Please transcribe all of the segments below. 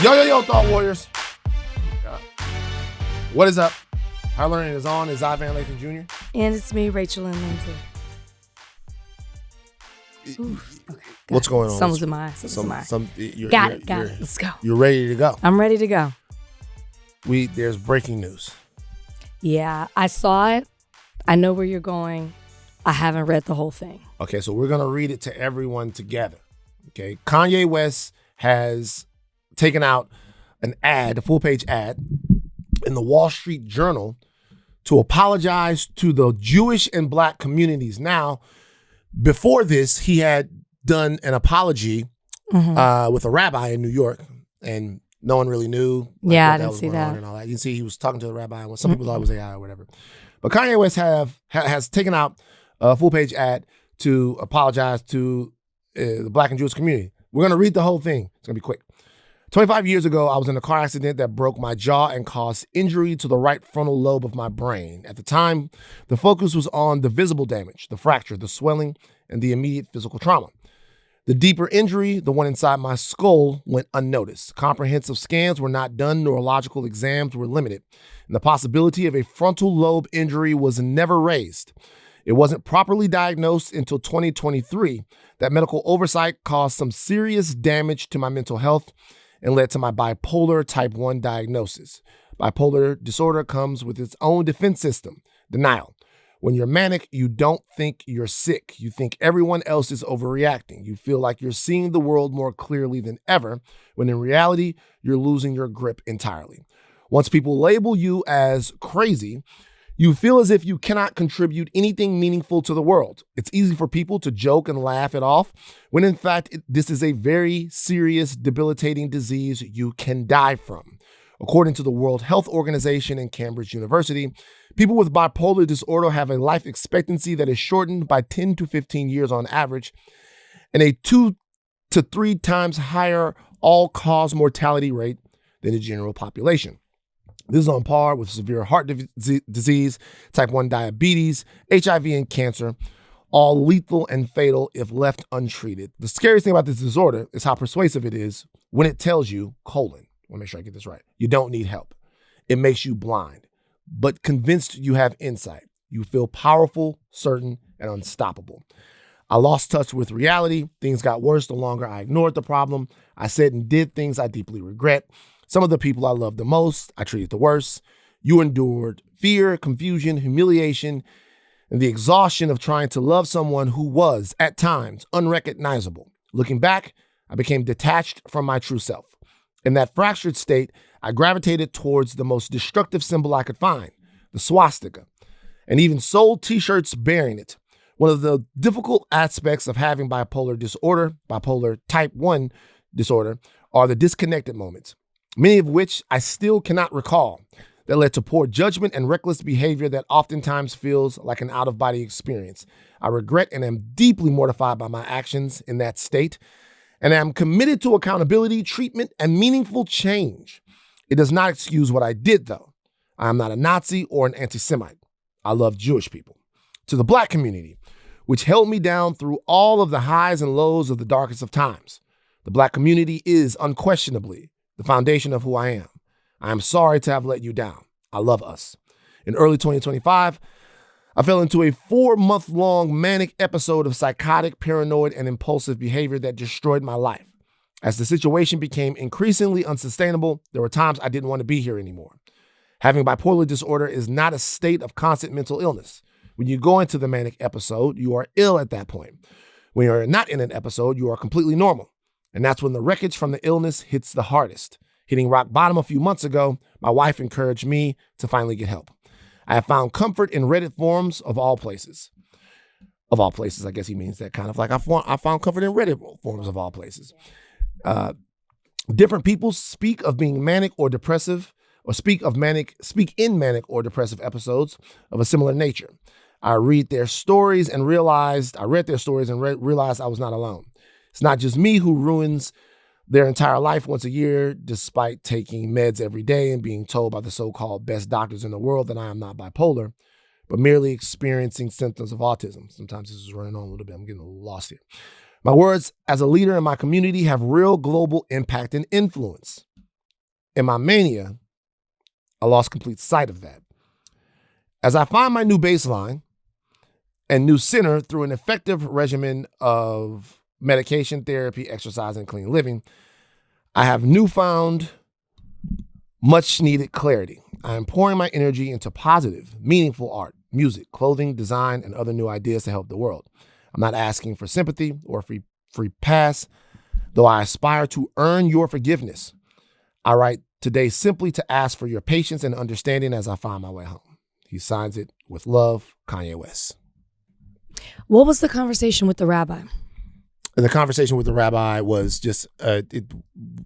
Yo, Thought Warriors. What is up? Higher Learning is on. It's Lathan Jr. And it's me, Rachel and Lindsay. What's going on? Someone's in my eyes. Got it. Let's go. You're ready to go. I'm ready to go. There's breaking news. Yeah, I saw it. I know where you're going. I haven't read the whole thing. Okay, so we're going to read it to everyone together. Okay, Kanye West has taken out an ad, a full-page ad, in the Wall Street Journal to apologize to the Jewish and Black communities. Now, before this, he had done an apology with a rabbi in New York, and no one really knew. I didn't see that. And all that. You can see he was talking to the rabbi, and some people thought it was AI or whatever. But Kanye West has taken out a full-page ad to apologize to the Black and Jewish community. We're going to read the whole thing. It's going to be quick. 25 years ago, I was in a car accident that broke my jaw and caused injury to the right frontal lobe of my brain. At the time, the focus was on the visible damage, the fracture, the swelling, and the immediate physical trauma. The deeper injury, the one inside my skull, went unnoticed. Comprehensive scans were not done, neurological exams were limited, and the possibility of a frontal lobe injury was never raised. It wasn't properly diagnosed until 2023 that medical oversight caused some serious damage to my mental health and led to my bipolar type 1 diagnosis. Bipolar disorder comes with its own defense system, denial. When you're manic, you don't think you're sick. You think everyone else is overreacting. You feel like you're seeing the world more clearly than ever, when in reality, you're losing your grip entirely. Once people label you as crazy, you feel as if you cannot contribute anything meaningful to the world. It's easy for people to joke and laugh it off, when in fact, this is a very serious, debilitating disease you can die from. According to the World Health Organization and Cambridge University, people with bipolar disorder have a life expectancy that is shortened by 10 to 15 years on average, and a 2 to 3 times higher all-cause mortality rate than the general population. This is on par with severe heart disease, type 1 diabetes, HIV, and cancer, all lethal and fatal if left untreated. The scariest thing about this disorder is how persuasive it is when it tells you, let me make sure I get this right, you don't need help. It makes you blind, but convinced you have insight. You feel powerful, certain, and unstoppable. I lost touch with reality. Things got worse the longer I ignored the problem. I said and did things I deeply regret. Some of the people I loved the most, I treated the worst. You endured fear, confusion, humiliation, and the exhaustion of trying to love someone who was, at times, unrecognizable. Looking back, I became detached from my true self. In that fractured state, I gravitated towards the most destructive symbol I could find, the swastika, and even sold t-shirts bearing it. One of the difficult aspects of having bipolar disorder, bipolar type 1 disorder, are the disconnected moments, many of which I still cannot recall, that led to poor judgment and reckless behavior that oftentimes feels like an out-of-body experience. I regret and am deeply mortified by my actions in that state, and I am committed to accountability, treatment, and meaningful change. It does not excuse what I did, though. I am not a Nazi or an anti-Semite. I love Jewish people. To the Black community, which held me down through all of the highs and lows of the darkest of times. The Black community is unquestionably the foundation of who I am. I am sorry to have let you down. I love us. In early 2025, I fell into a 4-month-long manic episode of psychotic, paranoid, and impulsive behavior that destroyed my life. As the situation became increasingly unsustainable, there were times I didn't want to be here anymore. Having bipolar disorder is not a state of constant mental illness. When you go into the manic episode, you are ill at that point. When you're not in an episode, you are completely normal. And that's when the wreckage from the illness hits the hardest. Hitting rock bottom a few months ago, my wife encouraged me to finally get help. I have found comfort in Reddit forums of all places. Of all places, I guess he means that kind of like I found comfort in Reddit forums of all places. Different people speak of being manic or depressive, or speak in manic or depressive episodes of a similar nature. I read their stories and realized I was not alone. It's not just me who ruins their entire life once a year, despite taking meds every day and being told by the so-called best doctors in the world that I am not bipolar, but merely experiencing symptoms of autism. Sometimes this is running on a little bit. I'm getting a little lost here. My words as a leader in my community have real global impact and influence. In my mania, I lost complete sight of that. As I find my new baseline and new center through an effective regimen of medication, therapy, exercise, and clean living, I have newfound, much needed clarity. I am pouring my energy into positive, meaningful art, music, clothing, design, and other new ideas to help the world. I'm not asking for sympathy or free pass, though I aspire to earn your forgiveness. I write today simply to ask for your patience and understanding as I find my way home. He signs it with love, Kanye West. What was the conversation with the rabbi? And the conversation with the rabbi was just, there Was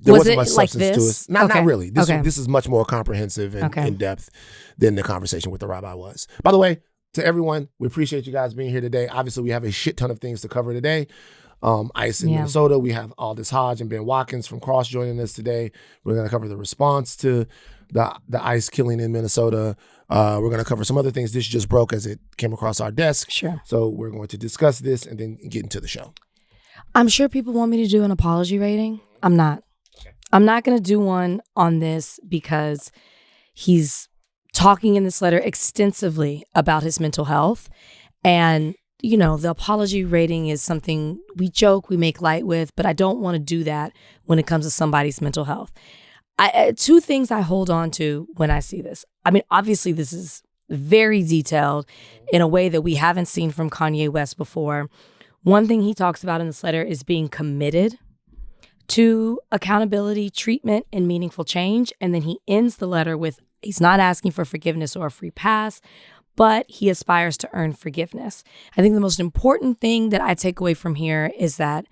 wasn't it much like substance to this? it. Not really. This Okay. is much more comprehensive and Okay. in depth than the conversation with the rabbi was. By the way, to everyone, we appreciate you guys being here today. Obviously, we have a shit ton of things to cover today. ICE in Minnesota. We have Aldis Hodge and Ben Watkins from Cross joining us today. We're going to cover the response to the ICE killing in Minnesota. We're going to cover some other things. This just broke as it came across our desk. Sure. So we're going to discuss this and then get into the show. I'm sure people want me to do an apology rating. I'm not. Okay. I'm not going to do one on this because he's talking in this letter extensively about his mental health. And, you know, the apology rating is something we joke, we make light with, but I don't want to do that when it comes to somebody's mental health. Two things I hold on to when I see this. I mean, obviously, this is very detailed in a way that we haven't seen from Kanye West before. One thing he talks about in this letter is being committed to accountability, treatment, and meaningful change. And then he ends the letter with, he's not asking for forgiveness or a free pass, but he aspires to earn forgiveness. I think the most important thing that I take away from here is that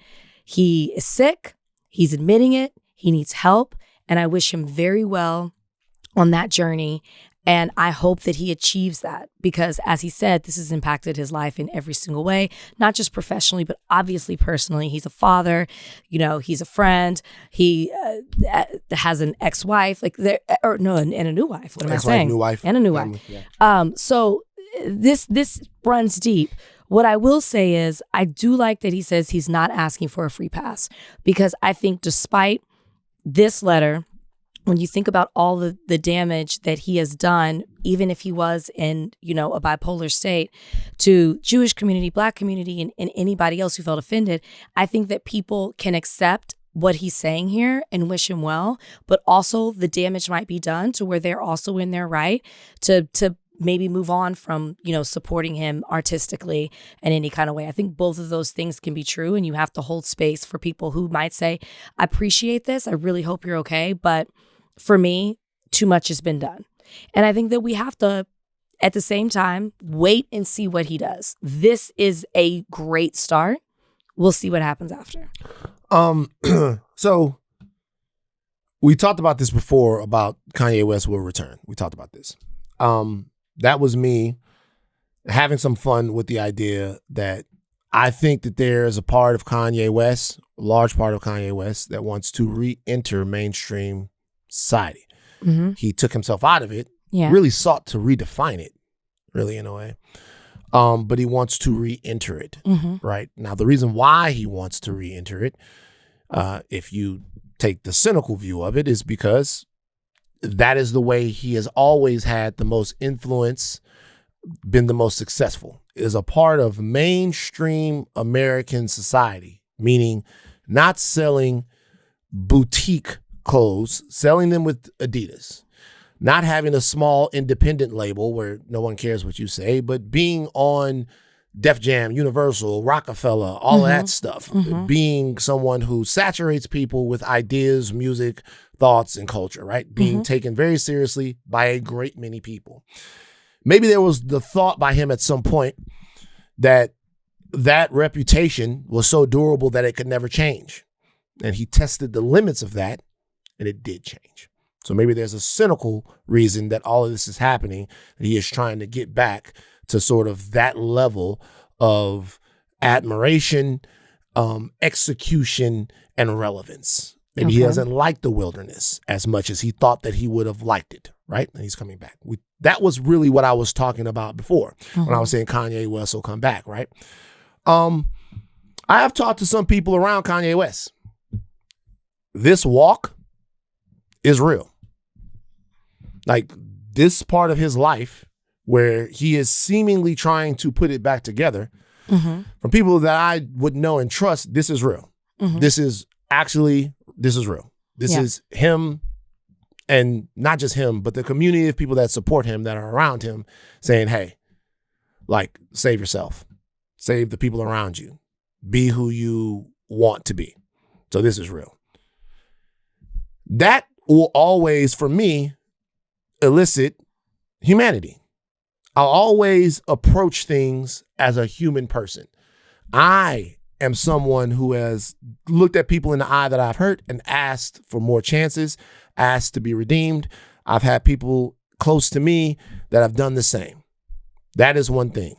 he is sick, he's admitting it, he needs help, and I wish him very well on that journey. And I hope that he achieves that because, as he said, this has impacted his life in every single way, not just professionally, but obviously personally. He's a father, you know, he's a friend. He has an ex-wife, and a new wife. What am I saying? New wife. And a new family, wife. Yeah. So this runs deep. What I will say is I do like that he says he's not asking for a free pass because I think despite this letter, when you think about all the damage that he has done, even if he was in, you know, a bipolar state to Jewish community, Black community, and anybody else who felt offended, I think that people can accept what he's saying here and wish him well, but also the damage might be done to where they're also in their right to maybe move on from, you know, supporting him artistically in any kind of way. I think both of those things can be true, and you have to hold space for people who might say, I appreciate this, I really hope you're okay, but for me, too much has been done. And I think that we have to, at the same time, wait and see what he does. This is a great start. We'll see what happens after. So we talked about this before about Kanye West will return. We talked about this. That was me having some fun with the idea that I think that there is a part of Kanye West, a large part of Kanye West, that wants to re-enter mainstream society. Mm-hmm. He took himself out of it, really sought to redefine it, really in a way. But he wants to re-enter it, right? Now, the reason why he wants to re-enter it, if you take the cynical view of it, is because that is the way he has always had the most influence, been the most successful, is a part of mainstream American society, meaning not selling boutique clothes, selling them with Adidas, not having a small independent label where no one cares what you say, but being on Def Jam, Universal, Rockefeller, all of that stuff, being someone who saturates people with ideas, music, thoughts, and culture, right? Being taken very seriously by a great many people. Maybe there was the thought by him at some point that that reputation was so durable that it could never change. And he tested the limits of that, and it did change. So maybe there's a cynical reason that all of this is happening, that he is trying to get back to sort of that level of admiration, execution, and relevance. Maybe he doesn't like the wilderness as much as he thought that he would have liked it, right? And he's coming back. That was really what I was talking about before when I was saying Kanye West will come back, right? I have talked to some people around Kanye West. This walk is real. Like this part of his life where he is seemingly trying to put it back together, from people that I would know and trust, this is real. This is real. This is him, and not just him, but the community of people that support him, that are around him, saying, hey, like, save yourself. Save the people around you. Be who you want to be. So this is real. That will always, for me, elicit humanity. I'll always approach things as a human person. I am someone who has looked at people in the eye that I've hurt and asked for more chances, asked to be redeemed. I've had people close to me that have done the same. That is one thing.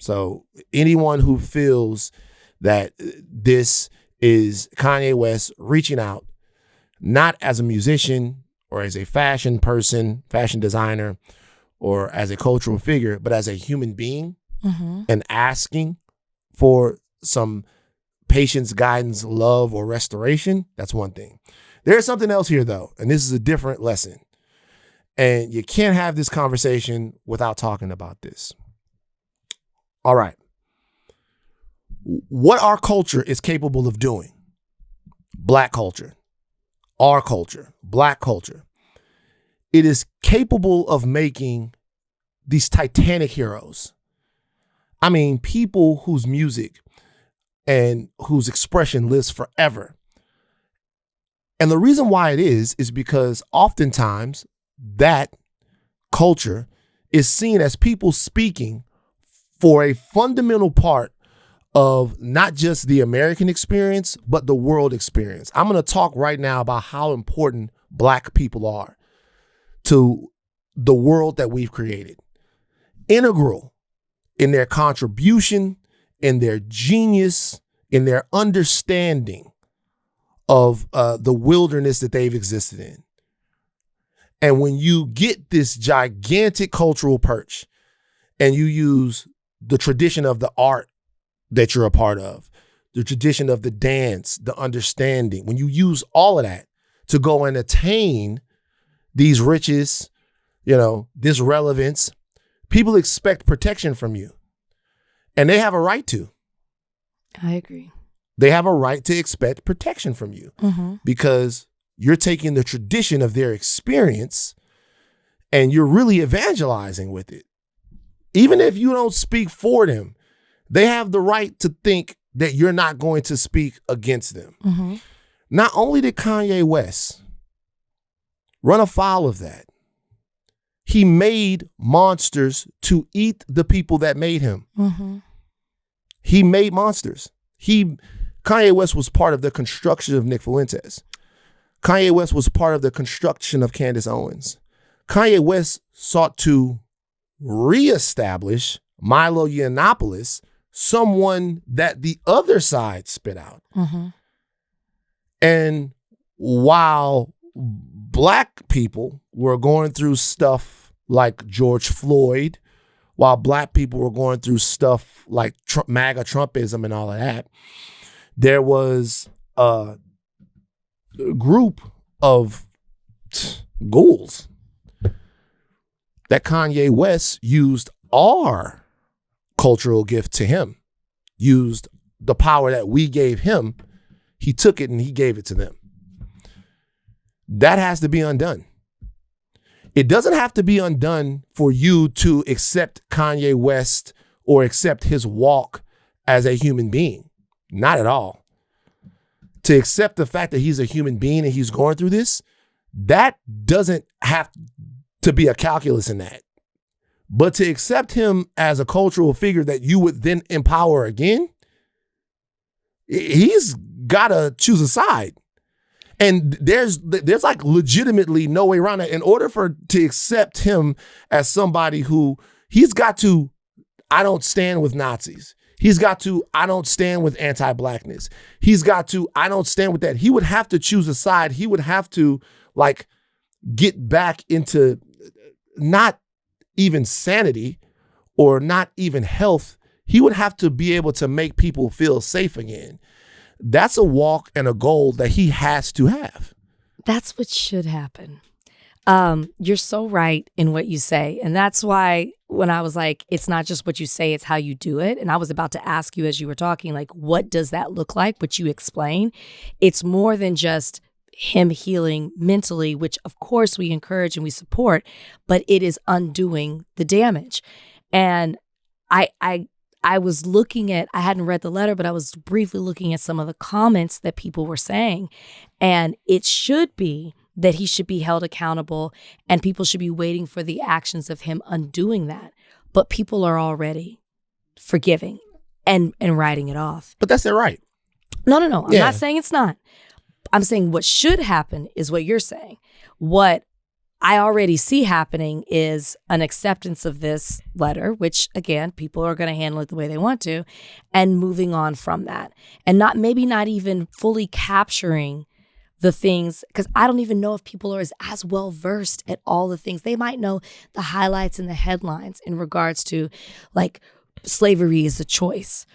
So anyone who feels that this is Kanye West reaching out, not as a musician or as a fashion person, fashion designer, or as a cultural figure, but as a human being, and asking for some patience, guidance, love, or restoration, that's one thing. There's something else here, though, and this is a different lesson. And you can't have this conversation without talking about this. All right. What our culture is capable of doing, Black culture, our culture, Black culture, it is capable of making these titanic heroes. I mean, people whose music and whose expression lives forever. And the reason why it is because oftentimes that culture is seen as people speaking for a fundamental part of not just the American experience, but the world experience. I'm going to talk right now about how important Black people are to the world that we've created. Integral in their contribution, in their genius, in their understanding of the wilderness that they've existed in. And when you get this gigantic cultural perch and you use the tradition of the art that you're a part of, the tradition of the dance, the understanding, when you use all of that to go and attain these riches, this relevance, people expect protection from you. And they have a right to. I agree. They have a right to expect protection from you because you're taking the tradition of their experience and you're really evangelizing with it. Even if you don't speak for them, they have the right to think that you're not going to speak against them. Not only did Kanye West run afoul of that, he made monsters to eat the people that made him. He made monsters. Kanye West was part of the construction of Nick Fuentes. Kanye West was part of the construction of Candace Owens. Kanye West sought to reestablish Milo Yiannopoulos, someone that the other side spit out. And while Black people were going through stuff like George Floyd, while Black people were going through stuff like MAGA Trumpism and all of that, there was a group of ghouls that Kanye West used our cultural gift to him, used the power that we gave him. He took it and he gave it to them. That has to be undone. It doesn't have to be undone for you to accept Kanye West or accept his walk as a human being. Not at all. To accept the fact that he's a human being and he's going through this, that doesn't have to be a calculus in that. But to accept him as a cultural figure that you would then empower again, he's got to choose a side. And there's like legitimately no way around that. In order to accept him as somebody who, he's got to, I don't stand with Nazis. He's got to, I don't stand with anti-Blackness. He's got to, I don't stand with that. He would have to choose a side. He would have to get back into not even sanity or not even health. He would have to be able to make people feel safe again. That's a walk and a goal that he has to have. That's what should happen. You're so right in what you say. And that's why when I was like, it's not just what you say, it's how you do it. And I was about to ask you as you were talking, like, what does that look like? What you explain. It's more than just him healing mentally, which of course we encourage and we support, but it is undoing the damage. And I was looking at, I hadn't read the letter, but I was briefly looking at some of the comments that people were saying. And it should be that he should be held accountable and people should be waiting for the actions of him undoing that. But people are already forgiving and writing it off. But that's their right. No. I'm not saying it's not. I'm saying what should happen is what you're saying. What I already see happening is an acceptance of this letter, which again, people are going to handle it the way they want to, and moving on from that. And maybe not even fully capturing the things, because I don't even know if people are as well versed at all the things. They might know the highlights and the headlines in regards to like slavery is a choice.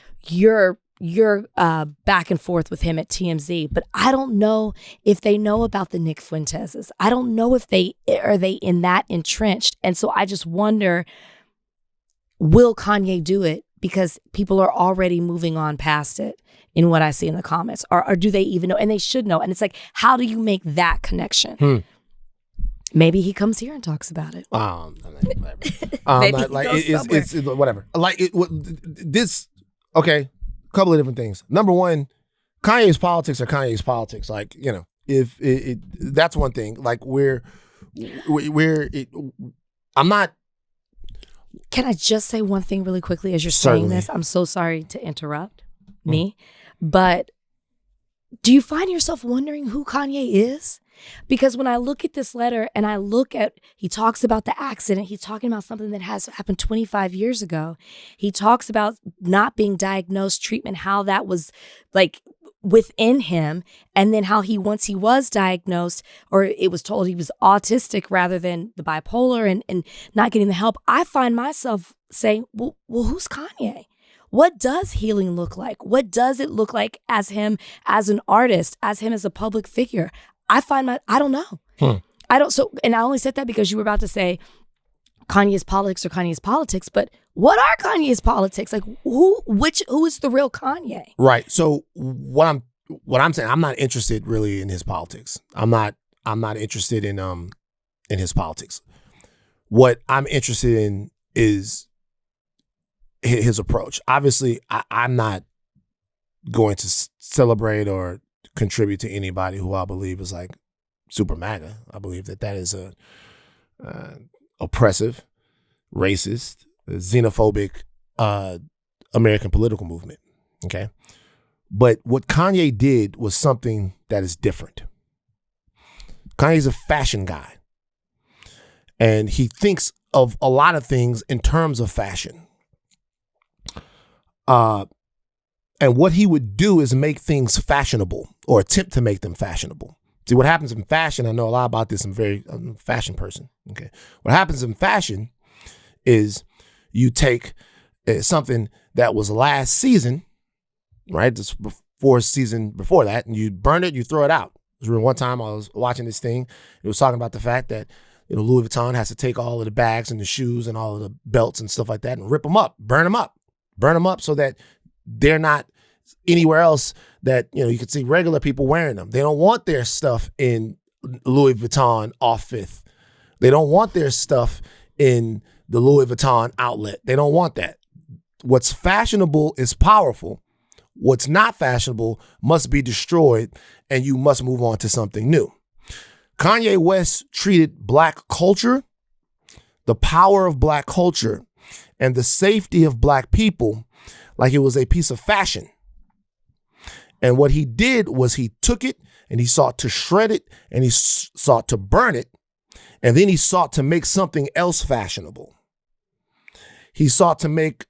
You're back and forth with him at TMZ, but I don't know if they know about the Nick Fuenteses. I don't know if they in that entrenched. And so I just wonder, will Kanye do it? Because people are already moving on past it in what I see in the comments. Or do they even know? And they should know. And it's like, how do you make that connection? Maybe he comes here and talks about it. It's whatever. This, okay. Couple of different things. Number one, Kanye's politics are Kanye's politics. Like, you know, if that's one thing. Like I'm not. Can I just say one thing really quickly as you're saying this? I'm so sorry to interrupt me, but do you find yourself wondering who Kanye is? Because when I look at this letter and I look at, he talks about the accident, he's talking about something that has happened 25 years ago. He talks about not being diagnosed, treatment, how that was like within him. And then how once he was diagnosed, or it was told he was autistic rather than the bipolar and not getting the help. I find myself saying, well, who's Kanye? What does healing look like? What does it look like as him as an artist, as him as a public figure? I don't know. And I only said that because you were about to say Kanye's politics or Kanye's politics, but what are Kanye's politics? Like who is the real Kanye? Right. So what I'm saying, I'm not interested really in his politics. I'm not interested in his politics. What I'm interested in is his approach. Obviously, I'm not going to celebrate or contribute to anybody who I believe is like super MAGA. I believe that is a oppressive, racist, xenophobic American political movement. Okay. But what Kanye did was something that is different. Kanye's a fashion guy. And he thinks of a lot of things in terms of fashion. And what he would do is make things fashionable or attempt to make them fashionable. See, what happens in fashion, I know a lot about this. I'm a fashion person. Okay. What happens in fashion is you take something that was last season, right? Just season before that, and you burn it, you throw it out. One time I was watching this thing. It was talking about the fact that, you know, Louis Vuitton has to take all of the bags and the shoes and all of the belts and stuff like that and rip them up, burn them up so that they're not anywhere else that, you know, you can see regular people wearing them. They don't want their stuff in Louis Vuitton off Fifth. They don't want their stuff in the Louis Vuitton outlet. They don't want that. What's fashionable is powerful. What's not fashionable must be destroyed, and you must move on to something new. Kanye West treated Black culture, the power of Black culture, and the safety of Black people like it was a piece of fashion. And what he did was he took it and he sought to shred it and he sought to burn it. And then he sought to make something else fashionable. He sought to make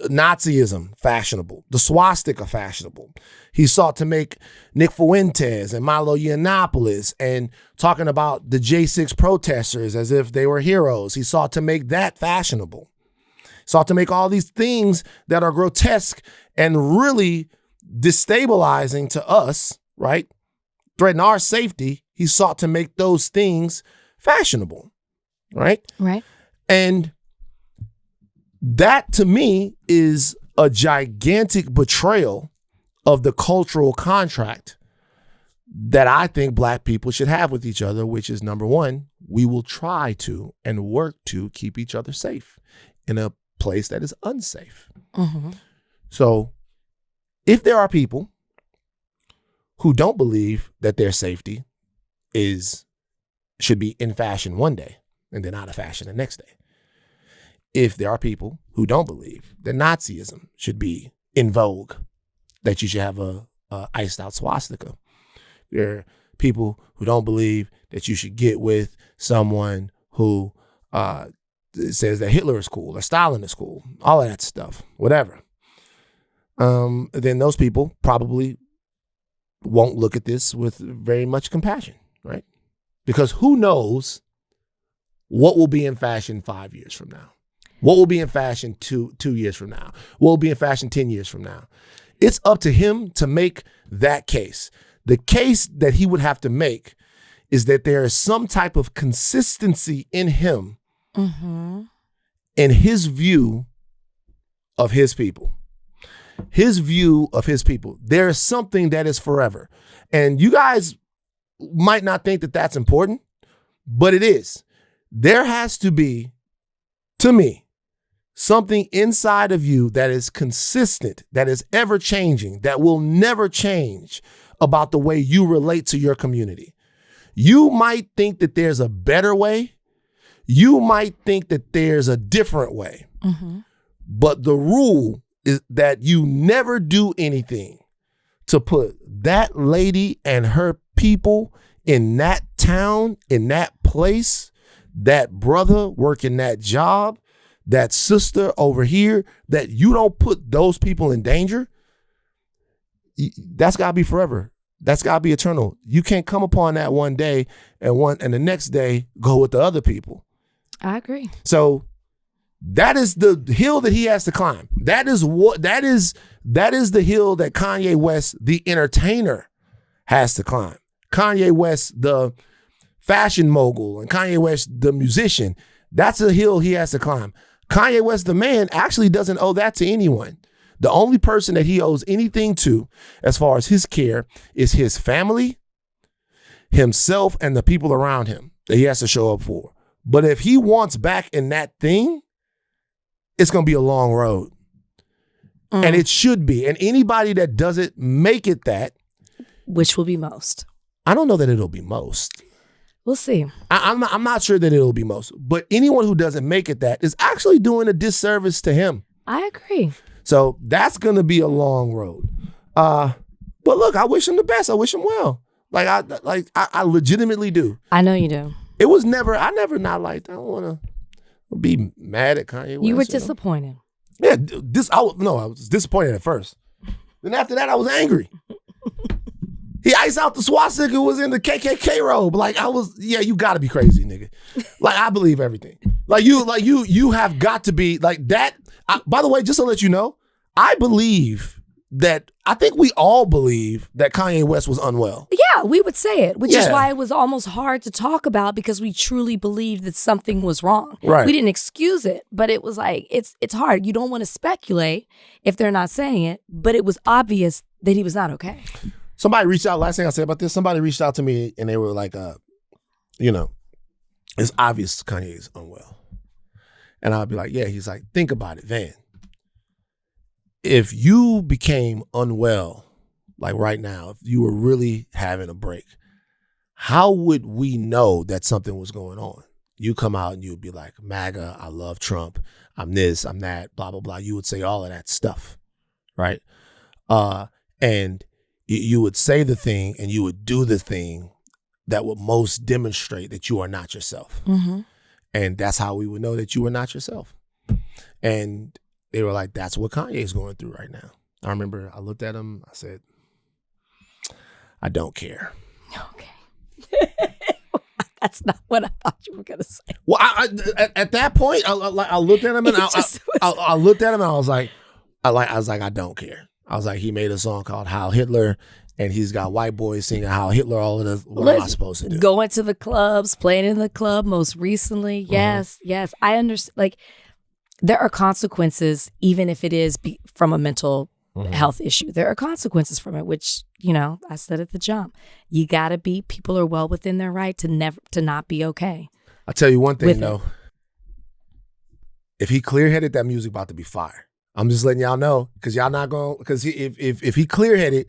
Nazism fashionable, the swastika fashionable. He sought to make Nick Fuentes and Milo Yiannopoulos and talking about the J6 protesters as if they were heroes. He sought to make that fashionable. Sought to make all these things that are grotesque and really destabilizing to us, right? Threaten our safety. He sought to make those things fashionable, right? Right. And that to me is a gigantic betrayal of the cultural contract that I think Black people should have with each other, which is number one, we will try to and work to keep each other safe in a place that is unsafe. Mm-hmm. So if there are people who don't believe that their safety should be in fashion one day and then out of fashion the next day, if there are people who don't believe that Nazism should be in vogue, that you should have a iced out swastika, there are people who don't believe that you should get with someone who says that Hitler is cool or Stalin is cool, all of that stuff, whatever. Then those people probably won't look at this with very much compassion, right? Because who knows what will be in fashion 5 years from now? What will be in fashion two years from now? What will be in fashion 10 years from now? It's up to him to make that case. The case that he would have to make is that there is some type of consistency in him in his view of his people. His view of his people. There is something that is forever. And you guys might not think that that's important, but it is. There has to be, to me, something inside of you that is consistent, that is ever changing, that will never change about the way you relate to your community. You might think that there's a better way. You might think that there's a different way. But the rule is that you never do anything to put that lady and her people in that town, in that place, that brother working that job, that sister over here, that you don't put those people in danger. That's got to be forever. That's got to be eternal. You can't come upon that one day and the next day go with the other people. I agree. So that is the hill that he has to climb. That is the hill that Kanye West, the entertainer, has to climb. Kanye West, the fashion mogul, and Kanye West, the musician, that's a hill he has to climb. Kanye West, the man, actually doesn't owe that to anyone. The only person that he owes anything to, as far as his care, is his family, himself, and the people around him that he has to show up for. But if he wants back in that thing, it's going to be a long road. And it should be. And anybody that doesn't make it that. Which will be most. I don't know that it'll be most. We'll see. I'm not sure that it'll be most. But anyone who doesn't make it that is actually doing a disservice to him. I agree. So that's going to be a long road. But look, I wish him the best. I wish him well. I legitimately do. I know you do. It was never, I don't want to be mad at Kanye West. You were disappointed. Yeah, I was disappointed at first. Then after that, I was angry. He iced out the swastika who was in the KKK robe. You gotta be crazy, nigga. I believe everything. You have got to be like that. By the way, just to let you know, I think we all believe that Kanye West was unwell. Yeah, we would say it, which is why it was almost hard to talk about, because we truly believed that something was wrong. Right. We didn't excuse it, but it was like, it's hard. You don't want to speculate if they're not saying it, but it was obvious that he was not okay. Somebody reached out, last thing I said about this, somebody reached out to me and they were like, it's obvious Kanye is unwell. And I'd be like, yeah. He's like, think about it, Van. If you became unwell, like right now, if you were really having a break, how would we know that something was going on? You come out and you would be like, MAGA, I love Trump, I'm this, I'm that, blah, blah, blah. You would say all of that stuff, right? And you would say the thing and you would do the thing that would most demonstrate that you are not yourself. And that's how we would know that you were not yourself. And they were like, that's what Kanye is going through right now. I remember I looked at him, I said, I don't care. Okay. That's not what I thought you were going to say. Well, at that point, I looked at him and I looked at him and I was like, I don't care. I was like, he made a song called Heil Hitler and he's got white boys singing how Hitler all of this. What am I supposed to do? Going to the clubs, playing in the club most recently. Yes, yes. I understand. Like, there are consequences, even if it is from a mental health issue. There are consequences from it, which, you know, I said at the jump. You got to be, people are well within their right to not be okay. I'll tell you one thing, though. If he clear-headed, that music about to be fire. I'm just letting y'all know, because y'all not going, because if he clear-headed,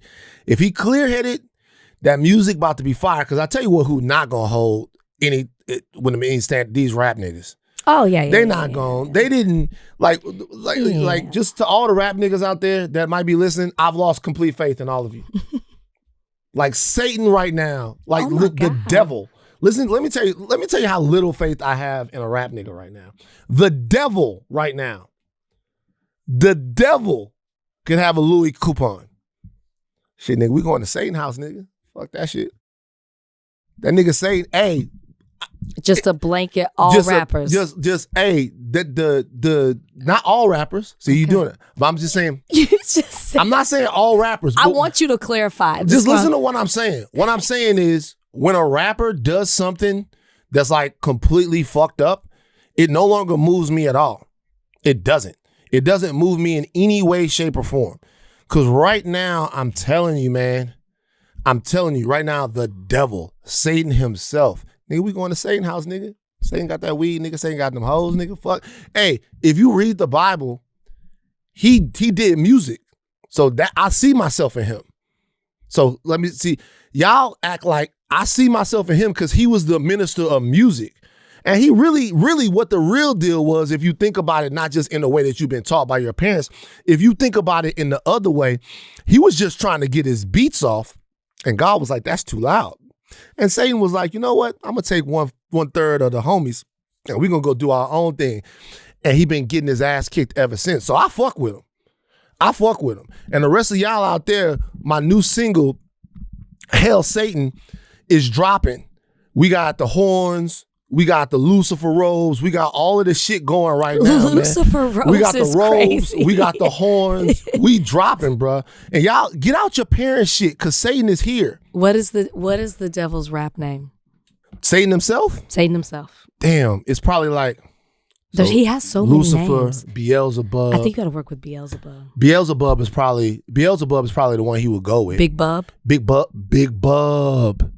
that music about to be fire. Because I tell you what, who not going to hold these rap niggas. Oh, yeah. They not going. They didn't, like just to all the rap niggas out there that might be listening, I've lost complete faith in all of you. Like Satan right now, like the devil. Listen, let me tell you how little faith I have in a rap nigga right now. The devil right now. The devil could have a Louis coupon. Shit, nigga, we going to Satan house, nigga. Fuck that shit. That nigga Satan, hey. Just a blanket, all rappers. The not all rappers. See, you doing it. But I'm just saying. I'm not saying all rappers. I want you to clarify. Just listen to what I'm saying. What I'm saying is, when a rapper does something that's like completely fucked up, it no longer moves me at all. It doesn't. It doesn't move me in any way, shape, or form. Because right now, I'm telling you, man, right now, the devil, Satan himself, nigga, we going to Satan house, nigga. Satan got that weed, nigga. Satan got them hoes, nigga. Fuck. Hey, if you read the Bible, he did music. So that I see myself in him. So let me see. Y'all act like I see myself in him because he was the minister of music. And he really, what the real deal was, if you think about it, not just in the way that you've been taught by your parents, if you think about it in the other way, he was just trying to get his beats off. And God was like, that's too loud. And Satan was like, you know what? I'm going to take one third of the homies and we're going to go do our own thing. And he been getting his ass kicked ever since. So I fuck with him. And the rest of y'all out there, my new single, Hail Satan, is dropping. We got the horns. We got the Lucifer robes. We got all of this shit going right now, Lucifer man. robes. We got the robes. Crazy. We got the horns. We dropping, bruh. And y'all get out your parents' shit, because Satan is here. What is the devil's rap name? Satan himself? Satan himself. Damn, it's probably like he has so Lucifer, many names. Beelzebub. I think you got to work with Beelzebub. Beelzebub is probably the one he would go with. Big Bub. Beelzebub.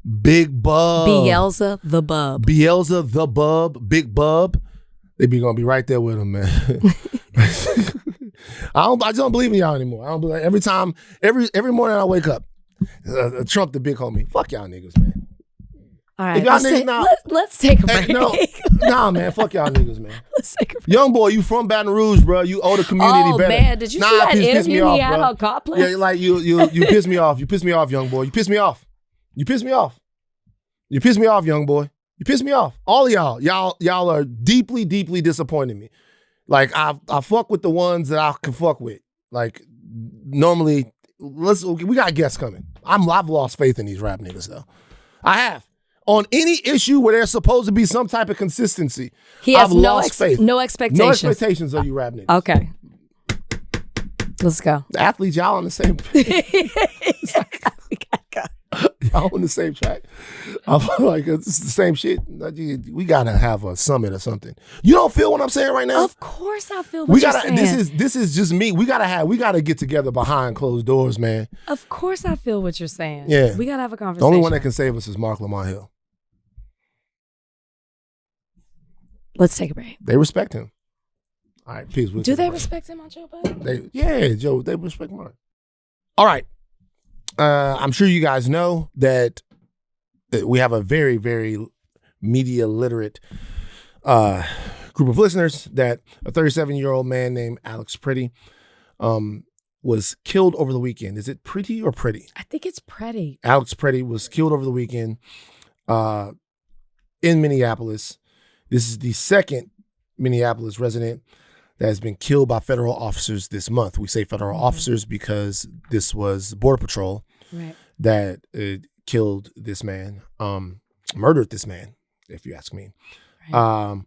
Beelza the Bub. Big Bub. They be gonna be right there with him, man. I just don't believe in y'all anymore. I don't believe every morning I wake up, Trump the big homie. Fuck y'all niggas, man. All right, let's take a break. Nah, man, fuck y'all niggas, man. Let's take a break. Young boy, you from Baton Rouge, bro. You owe the community better. Oh man, did you see that interview he had on Complex? Yeah, like you piss me off. You piss me off, young boy. You piss me off. You piss me off. You piss me off, young boy. You piss me off. All of y'all are deeply, deeply disappointing me. Like I fuck with the ones that I can fuck with. Like normally, we got guests coming. I've lost faith in these rap niggas though. I have. On any issue where there's supposed to be some type of consistency, I've lost faith. No expectations. No expectations of you rap niggas. Okay. Let's go. The athletes, y'all on the same page. Y'all on the same track. I'm like, it's the same shit. We gotta have a summit or something. You don't feel what I'm saying right now? Of course I feel what you're saying. This is just me. We gotta get together behind closed doors, man. Of course I feel what you're saying. Yeah. We gotta have a conversation. The only one that can save us is Mark Lamont Hill. Let's take a break. They respect him. All right, peace. Do they respect him on Joe Budden? Joe, they respect Mark. All right. I'm sure you guys know that we have a very, very media literate group of listeners, that a 37-year-old man named Alex Pretty was killed over the weekend. Is it Pretty or Pretty? I think it's Pretty. Alex Pretty was killed over the weekend in Minneapolis. This is the second Minneapolis resident that has been killed by federal officers this month. We say federal officers because this was Border Patrol that killed this man, murdered this man, if you ask me. Right.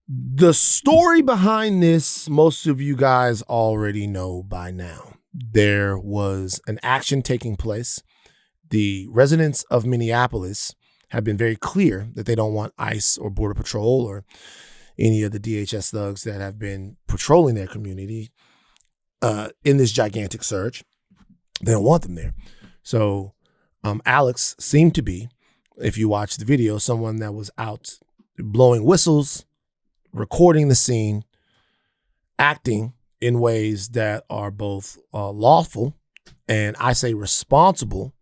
The story behind this, most of you guys already know by now. there was an action taking place. The residents of Minneapolis have been very clear that they don't want ICE or Border Patrol or any of the DHS thugs that have been patrolling their community in this gigantic surge. They don't want them there. So Alex seemed to be, if you watch the video, someone that was out blowing whistles, recording the scene, acting in ways that are both lawful and I say responsible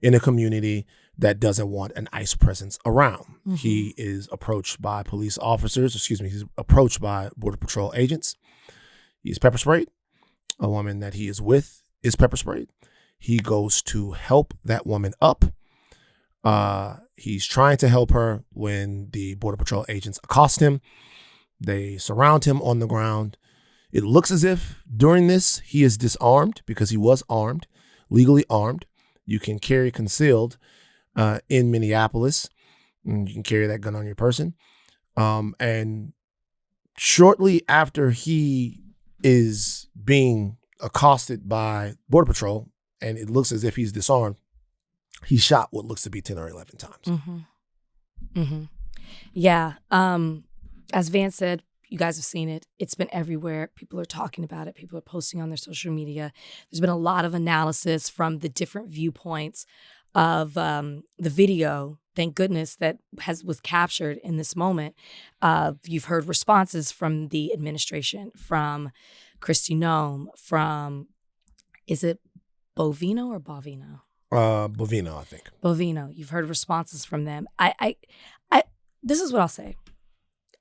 in a community that doesn't want an ICE presence around. Mm-hmm. He is approached by police officers, he's approached by Border Patrol agents. He's pepper sprayed. A woman that he is with is pepper sprayed. He goes to help that woman up. He's trying to help her when the Border Patrol agents accost him. They surround him on the ground. It looks as if during this he is disarmed because he was armed, legally armed. You can carry concealed in Minneapolis. You can carry that gun on your person. And shortly after he is being accosted by Border Patrol, and it looks as if he's disarmed, he shot what looks to be 10 or 11 times. Mm-hmm. Mm-hmm. Yeah. As Van said, you guys have seen it. It's been everywhere. People are talking about it. People are posting on their social media. There's been a lot of analysis from the different viewpoints of the video. Thank goodness that was captured in this moment. You've heard responses from the administration, from Kristi Noem, from, is it Bovino or Bovino? Bovino, I think. Bovino. You've heard responses from them. This is what I'll say.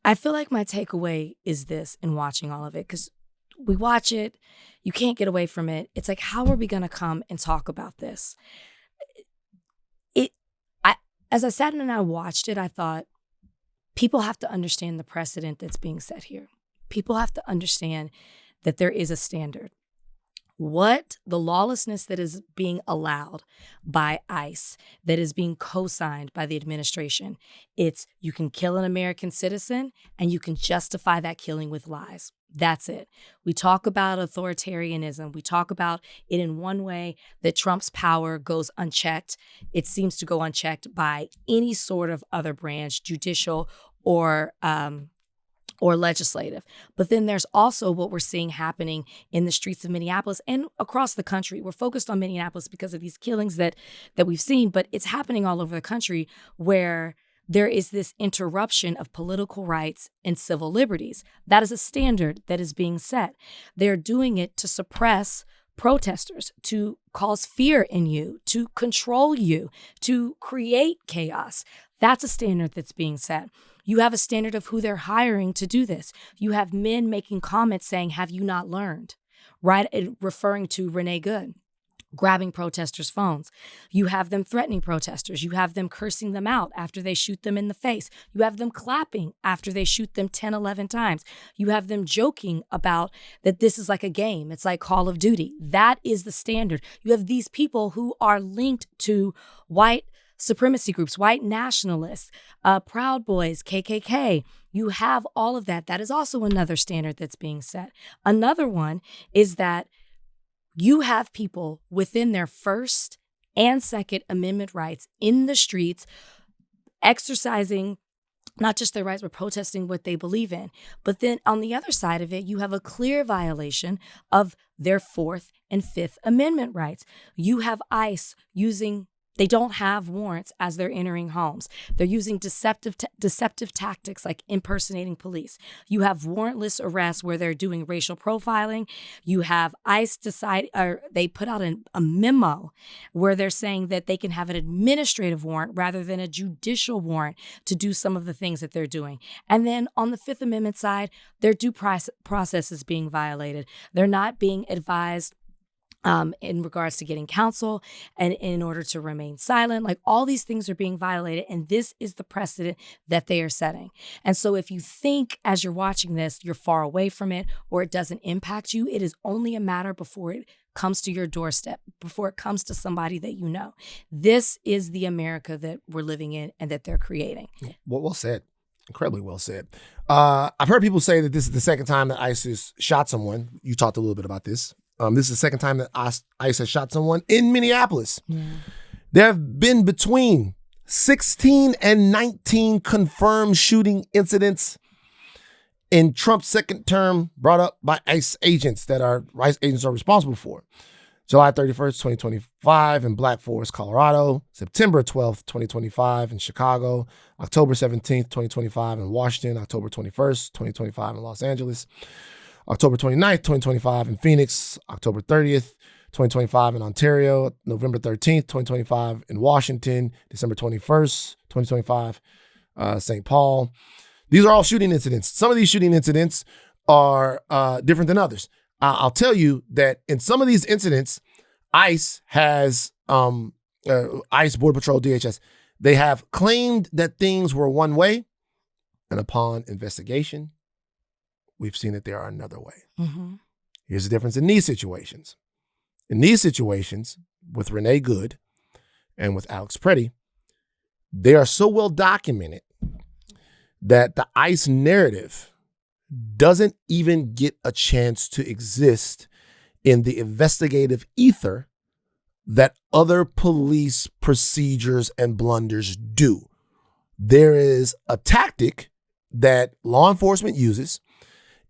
I feel like my takeaway is this in watching all of it, because we watch it, you can't get away from it. It's like, how are we going to come and talk about this? As I sat and I watched it, I thought, people have to understand the precedent that's being set here. People have to understand that there is a standard. What the lawlessness that is being allowed by ICE, that is being co-signed by the administration, it's you can kill an American citizen and you can justify that killing with lies. That's it. We talk about authoritarianism. We talk about it in one way, that Trump's power goes unchecked. It seems to go unchecked by any sort of other branch, judicial or legislative. But then there's also what we're seeing happening in the streets of Minneapolis and across the country. We're focused on Minneapolis because of these killings that we've seen, but it's happening all over the country, where there is this interruption of political rights and civil liberties. That is a standard that is being set. They're doing it to suppress protesters, to cause fear in you, to control you, to create chaos. That's a standard that's being set. You have a standard of who they're hiring to do this. You have men making comments saying, "Have you not learned?" Right? Referring to Renee Good, grabbing protesters' phones. You have them threatening protesters. You have them cursing them out after they shoot them in the face. You have them clapping after they shoot them 10, 11 times. You have them joking about that this is like a game. It's like Call of Duty. That is the standard. You have these people who are linked to white supremacy groups, white nationalists, Proud Boys, KKK. You have all of that. That is also another standard that's being set. Another one is that you have people within their First and Second Amendment rights in the streets exercising not just their rights, but protesting what they believe in. But then on the other side of it, you have a clear violation of their Fourth and Fifth Amendment rights. You have ICE they don't have warrants as they're entering homes. They're using deceptive tactics like impersonating police. You have warrantless arrests where they're doing racial profiling. You have ICE they put out a memo where they're saying that they can have an administrative warrant rather than a judicial warrant to do some of the things that they're doing. And then on the Fifth Amendment side, their due process is being violated. They're not being advised in regards to getting counsel and in order to remain silent. Like, all these things are being violated, and this is the precedent that they are setting. And so if you think as you're watching this, you're far away from it or it doesn't impact you, it is only a matter before it comes to your doorstep, before it comes to somebody that you know. This is the America that we're living in and that they're creating. Well said. Incredibly well said. I've heard people say that this is the second time that ISIS shot someone. You talked a little bit about this. This is the second time that ICE has shot someone in Minneapolis. Yeah. There have been between 16 and 19 confirmed shooting incidents in Trump's second term brought up by ICE agents are responsible for. July 31st, 2025 in Black Forest, Colorado. September 12th, 2025 in Chicago. October 17th, 2025 in Washington. October 21st, 2025 in Los Angeles. October 29th, 2025 in Phoenix. October 30th, 2025 in Ontario. November 13th, 2025 in Washington. December 21st, 2025, St. Paul. These are all shooting incidents. Some of these shooting incidents are different than others. I'll tell you that in some of these incidents, ICE has, ICE, Border Patrol, DHS, they have claimed that things were one way, and upon investigation, we've seen that they are another way. Mm-hmm. Here's the difference in these situations. In these situations, with Renee Good and with Alex Preddy, they are so well documented that the ICE narrative doesn't even get a chance to exist in the investigative ether that other police procedures and blunders do. There is a tactic that law enforcement uses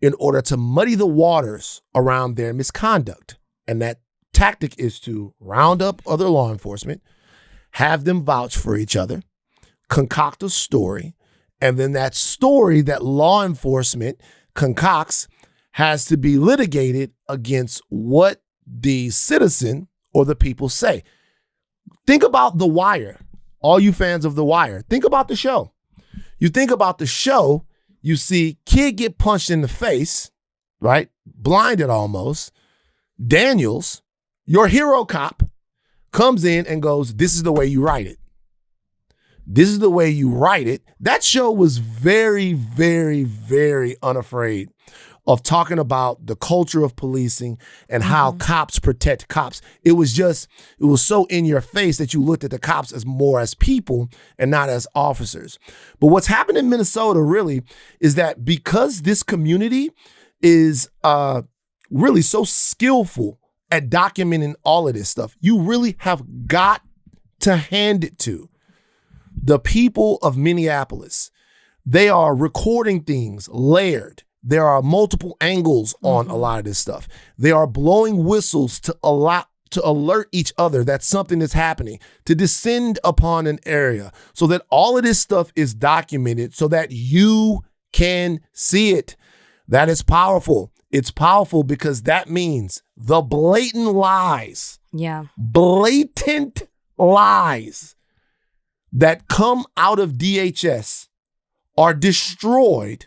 in order to muddy the waters around their misconduct. And that tactic is to round up other law enforcement, have them vouch for each other, concoct a story, and then that story that law enforcement concocts has to be litigated against what the citizen or the people say. Think about The Wire. All you fans of The Wire, think about the show. You think about the show, you see kid get punched in the face, right? Blinded almost. Daniels, your hero cop, comes in and goes, "This is the way you write it. This is the way you write it." That show was very, very, very unafraid of talking about the culture of policing and how cops protect cops. It was so in your face that you looked at the cops as more as people and not as officers. But what's happened in Minnesota really is that because this community is really so skillful at documenting all of this stuff, you really have got to hand it to the people of Minneapolis. They are recording things layered. There are multiple angles on a lot of this stuff. They are blowing whistles to alert each other that something is happening, to descend upon an area so that all of this stuff is documented so that you can see it. That is powerful. It's powerful because that means the blatant lies, blatant lies that come out of DHS are destroyed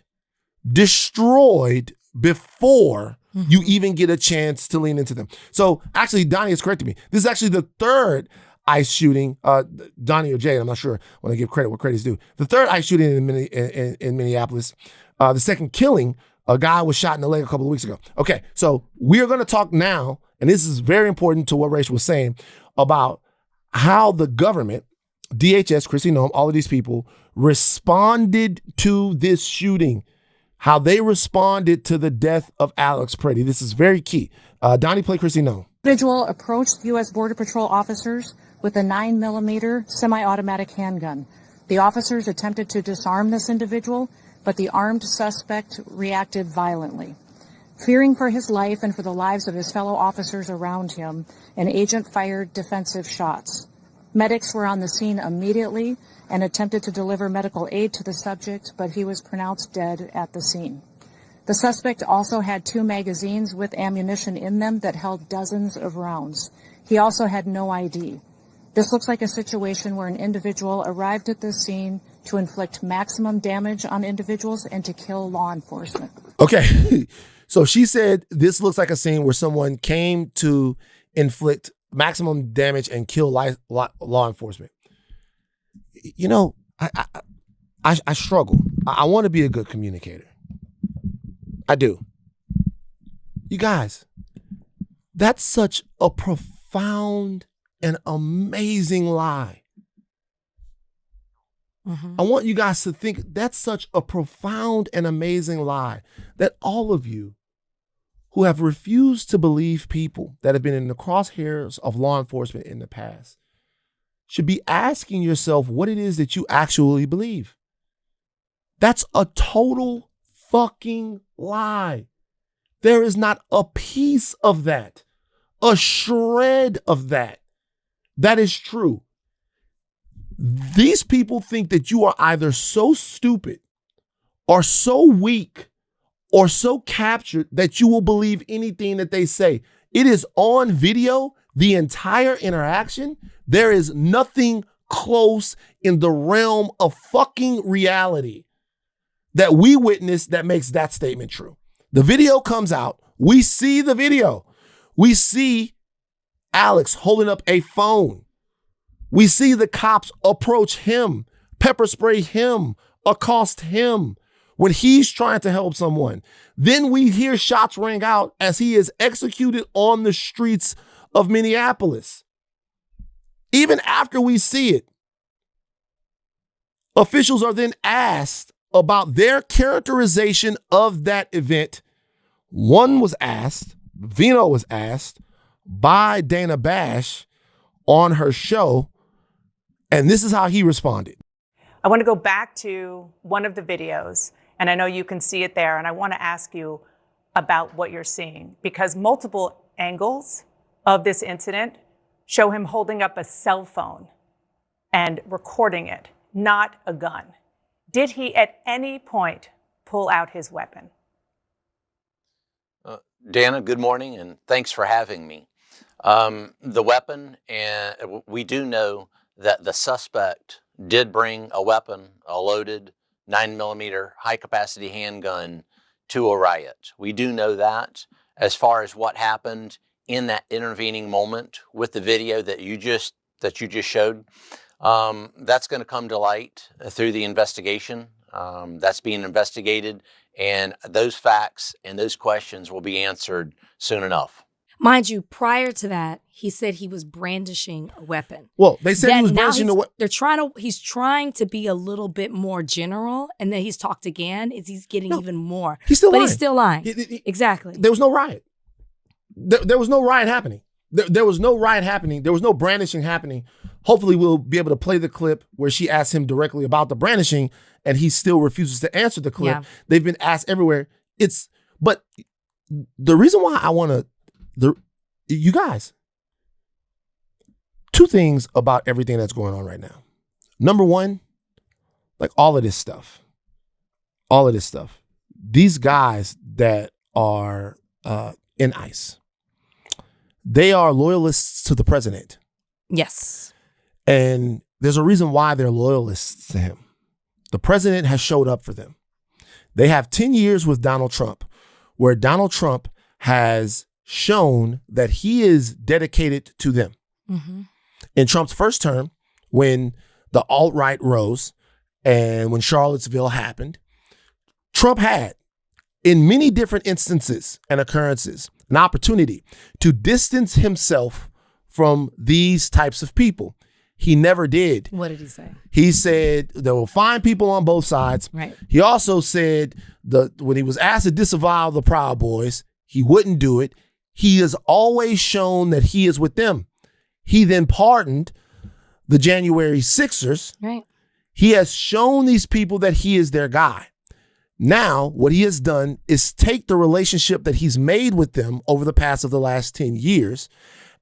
before you even get a chance to lean into them. So actually, Donnie has corrected me. This is actually the third ICE shooting, Donnie or Jade, I'm not sure when I give credit where credit's due. The third ICE shooting in Minneapolis, the second killing, a guy was shot in the leg a couple of weeks ago. Okay, so we're gonna talk now, and this is very important to what Rachel was saying, about how the government, DHS, Kristi Noem, all of these people responded to this shooting, how they responded to the death of Alex Preddy. This is very key. Donnie, play Kristi Noem. Individual approached U.S. Border Patrol officers with a 9mm semi-automatic handgun. The officers attempted to disarm this individual, but the armed suspect reacted violently. Fearing for his life and for the lives of his fellow officers around him, an agent fired defensive shots. Medics were on the scene immediately and attempted to deliver medical aid to the subject, but he was pronounced dead at the scene. The suspect also had 2 magazines with ammunition in them that held dozens of rounds. He also had no ID. This looks like a situation where an individual arrived at the scene to inflict maximum damage on individuals and to kill law enforcement. Okay, so she said this looks like a scene where someone came to inflict maximum damage and kill law enforcement. You know, I struggle. I want to be a good communicator. I do. You guys, that's such a profound and amazing lie. I want you guys to think that's such a profound and amazing lie that all of you who have refused to believe people that have been in the crosshairs of law enforcement in the past should be asking yourself what it is that you actually believe. That's a total fucking lie. There is not a piece of that, a shred of that is true. These people think that you are either so stupid or so weak or so captured that you will believe anything that they say. It is on video, the entire interaction. There is nothing close in the realm of fucking reality that we witnessed that makes that statement true. The video comes out. We see the video. We see Alex holding up a phone. We see the cops approach him, pepper spray him, accost him when he's trying to help someone. Then we hear shots ring out as he is executed on the streets of Minneapolis. Even after we see it, officials are then asked about their characterization of that event. One was asked, Vino was asked by Dana Bash on her show, and this is how he responded. I want to go back to one of the videos, and I know you can see it there, and I want to ask you about what you're seeing, because multiple angles of this incident show him holding up a cell phone and recording it, not a gun. Did he at any point pull out his weapon? Dana, good morning, and thanks for having me. The weapon, and we do know that the suspect did bring a weapon, a loaded 9mm high-capacity handgun to a riot. We do know that. As far as what happened in that intervening moment with the video that you just showed, that's going to come to light through the investigation. That's being investigated, and those facts and those questions will be answered soon enough. Mind you, prior to that, he said he was brandishing a weapon. Well, they said he was brandishing a weapon. He's trying to be a little bit more general, and then he's talked again. He's getting even more. He's still lying. He's still lying. Exactly. There was no riot. There was no riot happening. There was no riot happening. There was no brandishing happening. Hopefully we'll be able to play the clip where she asks him directly about the brandishing, and he still refuses to answer the clip. Yeah. They've been asked everywhere. But the reason why I want to, you guys, two things about everything that's going on right now. Number one, like all of this stuff, these guys that are in ICE, they are loyalists to the president. Yes. And there's a reason why they're loyalists to him. The president has showed up for them. They have 10 years with Donald Trump, where Donald Trump has shown that he is dedicated to them. Mm-hmm. In Trump's first term, when the alt-right rose and when Charlottesville happened, Trump had, in many different instances and occurrences, an opportunity to distance himself from these types of people. He never did. What did he say? He said there were fine people on both sides. Right. He also said when he was asked to disavow the Proud Boys, he wouldn't do it. He has always shown that he is with them. He then pardoned the January 6ers. Right. He has shown these people that he is their guy. Now, what he has done is take the relationship that he's made with them over the past of the last 10 years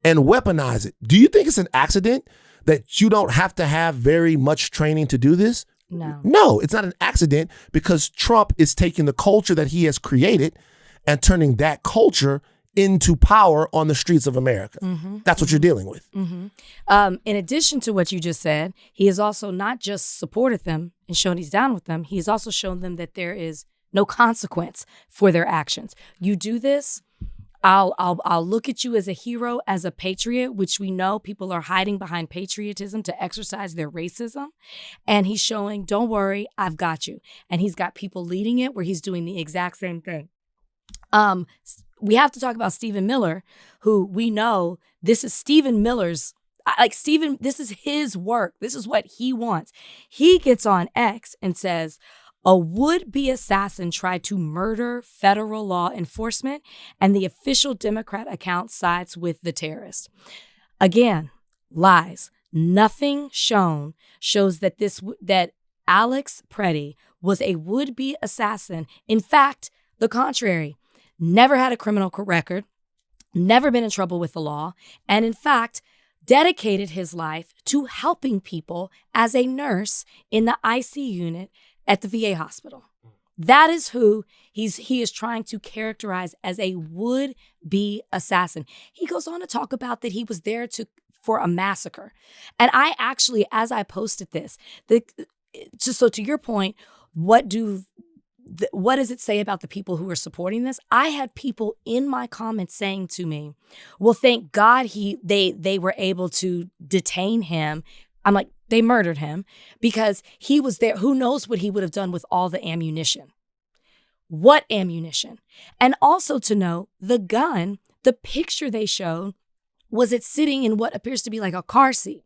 and weaponize it. Do you think it's an accident that you don't have to have very much training to do this? No. No, it's not an accident, because Trump is taking the culture that he has created and turning that culture into power on the streets of America. Mm-hmm. That's what you're dealing with. Mm-hmm. In addition to what you just said, he has also not just supported them and shown he's down with them, he has also shown them that there is no consequence for their actions. You do this, I'll look at you as a hero, as a patriot, which we know people are hiding behind patriotism to exercise their racism. And he's showing, don't worry, I've got you. And he's got people leading it where he's doing the exact same thing. We have to talk about Stephen Miller, who we know this is Stephen Miller's, this is his work. This is what he wants. He gets on X and says, A would-be assassin tried to murder federal law enforcement, and the official Democrat account sides with the terrorist. Again, lies. Nothing shows that that Alex Preddy was a would-be assassin. In fact, the contrary. Never had a criminal record, never been in trouble with the law, and in fact, dedicated his life to helping people as a nurse in the IC unit at the VA hospital. That is who he is trying to characterize as a would-be assassin. He goes on to talk about that he was there for a massacre. And I actually, as I posted this, so to your point, what does it say about the people who are supporting this? I had people in my comments saying to me, well, thank God they were able to detain him. I'm like, they murdered him because he was there. Who knows what he would have done with all the ammunition? What ammunition? And also to know the gun, the picture they showed, was it sitting in what appears to be like a car seat?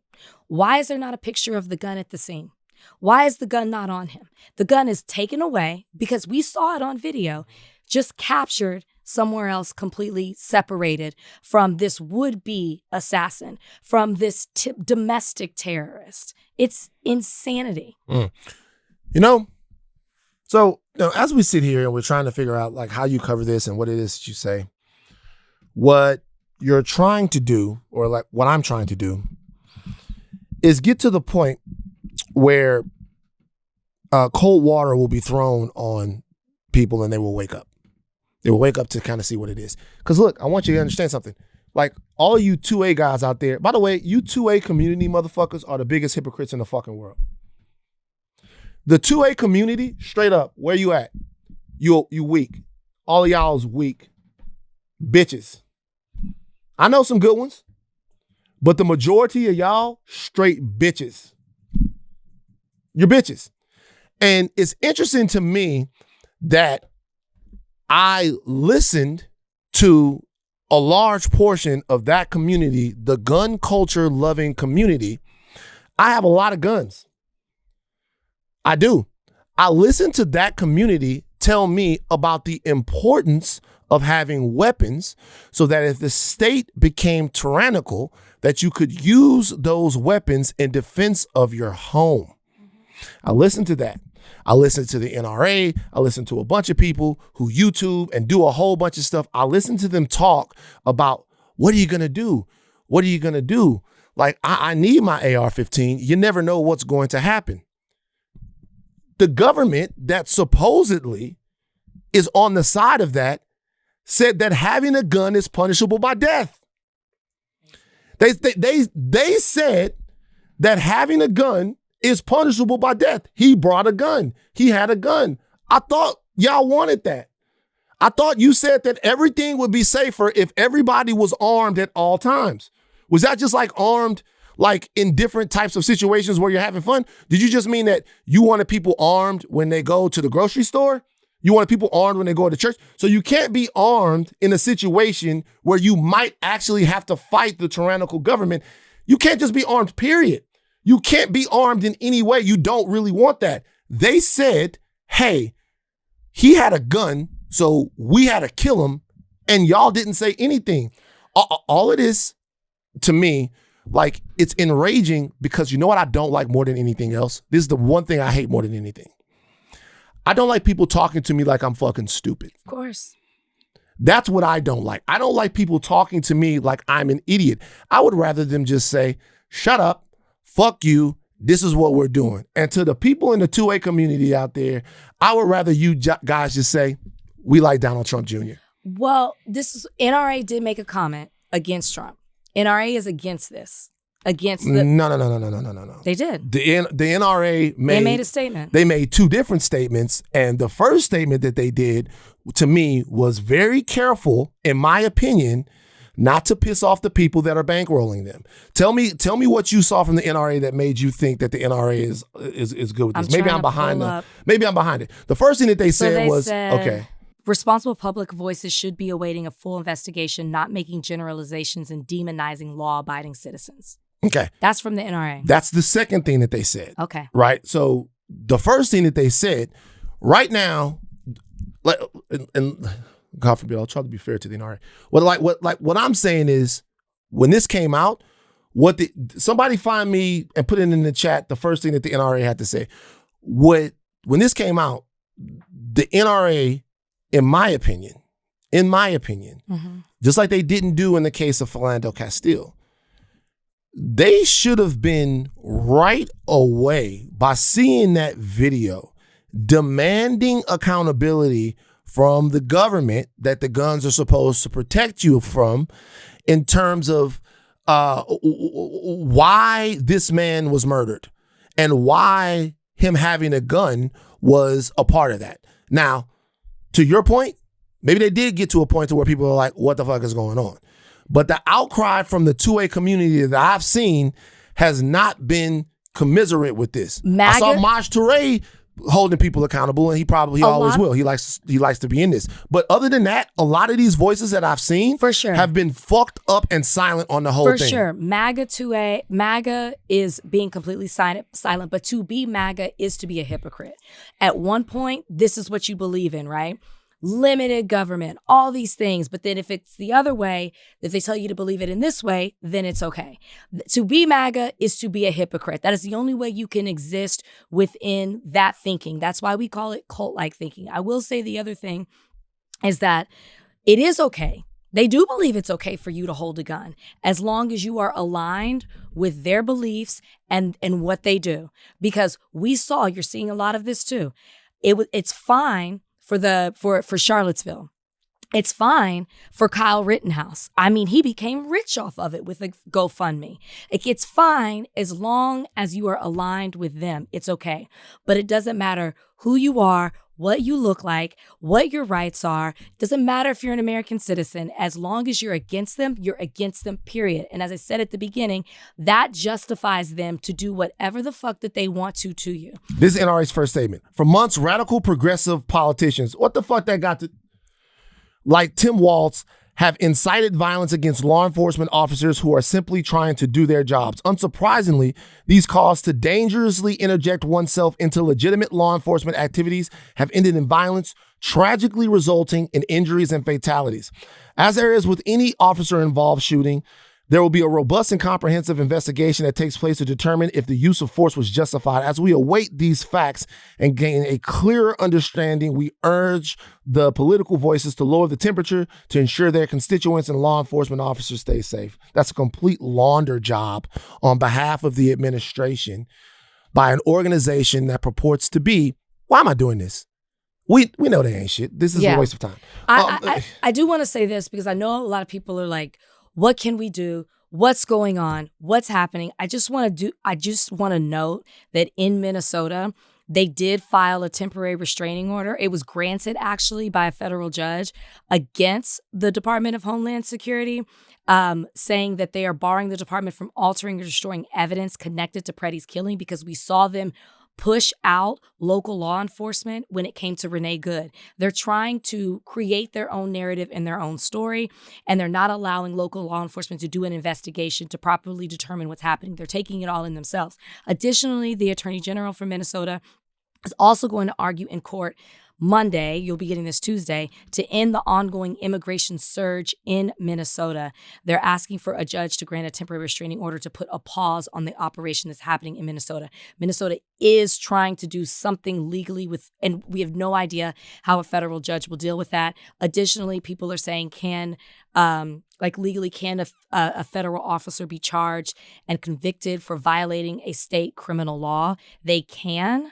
Why is there not a picture of the gun at the scene? Why is the gun not on him? The gun is taken away because we saw it on video, just captured somewhere else, completely separated from this would-be assassin, from this domestic terrorist. It's insanity. So as we sit here and we're trying to figure out like how you cover this and what it is that you say, what you're trying to do, or like what I'm trying to do, is get to the point where cold water will be thrown on people and they will wake up. They will wake up to kind of see what it is. Because look, I want you to understand something. Like all you 2A guys out there, by the way, you 2A community motherfuckers are the biggest hypocrites in the fucking world. The 2A community, straight up, where you at? You weak. All of y'all is weak. Bitches. I know some good ones, but the majority of y'all, straight bitches. You're bitches. And it's interesting to me that I listened to a large portion of that community, the gun culture loving community. I have a lot of guns. I do. I listened to that community tell me about the importance of having weapons so that if the state became tyrannical, that you could use those weapons in defense of your home. I listened to that. I listened to the NRA. I listened to a bunch of people who YouTube and do a whole bunch of stuff. I listened to them talk about, what are you going to do? What are you going to do? Like, I need my AR-15. You never know what's going to happen. The government that supposedly is on the side of that said that having a gun is punishable by death. They said that having a gun is punishable by death. He brought a gun. He had a gun. I thought y'all wanted that. I thought you said that everything would be safer if everybody was armed at all times. Was that just like armed, like in different types of situations where you're having fun? Did you just mean that you wanted people armed when they go to the grocery store? You wanted people armed when they go to church? So you can't be armed in a situation where you might actually have to fight the tyrannical government. You can't just be armed, period. You can't be armed in any way. You don't really want that. They said, hey, he had a gun, so we had to kill him, and y'all didn't say anything. All it is, to me, like, it's enraging because you know what I don't like more than anything else? This is the one thing I hate more than anything. I don't like people talking to me like I'm fucking stupid. Of course. That's what I don't like. I don't like people talking to me like I'm an idiot. I would rather them just say, shut up. Fuck you, this is what we're doing. And to the people in the 2A community out there, I would rather you guys just say, we like Donald Trump Jr. Well, NRA did make a comment against Trump. NRA is against this. Against the... No. They did. The NRA made a statement. They made two different statements. And the first statement that they did, to me, was very careful, in my opinion, not to piss off the people that are bankrolling them. Tell me what you saw from the NRA that made you think that the NRA is good with this. Maybe I'm behind it. The first thing that they said was, okay. Responsible public voices should be awaiting a full investigation, not making generalizations and demonizing law-abiding citizens. Okay. That's from the NRA. That's the second thing that they said. Okay. Right? So the first thing that they said right now, and God forbid, I'll try to be fair to the NRA. What I'm saying is, when this came out, somebody find me and put it in the chat the first thing that the NRA had to say. When this came out, the NRA, in my opinion, just like they didn't do in the case of Philando Castile, they should have been right away by seeing that video, demanding accountability from the government that the guns are supposed to protect you from, in terms of why this man was murdered and why him having a gun was a part of that. Now, to your point, maybe they did get to a point to where people are like, what the fuck is going on? But the outcry from the 2A community that I've seen has not been commiserate with this. I saw Maj Touré holding people accountable, and he probably always will. He likes to be in this. But other than that, a lot of these voices that I've seen for sure have been fucked up and silent on the whole thing. For sure. MAGA is being completely silent, but to be MAGA is to be a hypocrite. At one point, this is what you believe in, right? Limited government, all these things. But then if it's the other way, if they tell you to believe it in this way, then it's okay. To be MAGA is to be a hypocrite. That is the only way you can exist within that thinking. That's why we call it cult-like thinking. I will say the other thing is that it is okay. They do believe it's okay for you to hold a gun as long as you are aligned with their beliefs and what they do. Because you're seeing a lot of this too. It's fine for Charlottesville. It's fine for Kyle Rittenhouse. I mean, he became rich off of it with a GoFundMe. It's fine as long as you are aligned with them. It's okay. But it doesn't matter who you are, what you look like, what your rights are. It doesn't matter if you're an American citizen. As long as you're against them, period. And as I said at the beginning, that justifies them to do whatever the fuck that they want to you. This is NRA's first statement. For months, radical progressive politicians, what the fuck that got to, like Tim Walz, have incited violence against law enforcement officers who are simply trying to do their jobs. Unsurprisingly, these calls to dangerously interject oneself into legitimate law enforcement activities have ended in violence, tragically resulting in injuries and fatalities. As there is with any officer-involved shooting, there will be a robust and comprehensive investigation that takes place to determine if the use of force was justified. As we await these facts and gain a clearer understanding, we urge the political voices to lower the temperature to ensure their constituents and law enforcement officers stay safe. That's a complete launder job on behalf of the administration by an organization that purports to be, why am I doing this? We know they ain't shit. This is a waste of time. I do want to say this because I know a lot of people are like, what can we do? What's going on? What's happening? I just want to note that in Minnesota, they did file a temporary restraining order. It was granted actually by a federal judge against the Department of Homeland Security, saying that they are barring the department from altering or destroying evidence connected to Pretty's killing because we saw them push out local law enforcement when it came to Renee Good. They're trying to create their own narrative and their own story, and they're not allowing local law enforcement to do an investigation to properly determine what's happening. They're taking it all in themselves. Additionally, the Attorney General for Minnesota is also going to argue in court Monday, you'll be getting this Tuesday, to end the ongoing immigration surge in Minnesota. They're asking for a judge to grant a temporary restraining order to put a pause on the operation that's happening in Minnesota. Minnesota is trying to do something legally and we have no idea how a federal judge will deal with that. Additionally, people are saying legally, can a federal officer be charged and convicted for violating a state criminal law? They can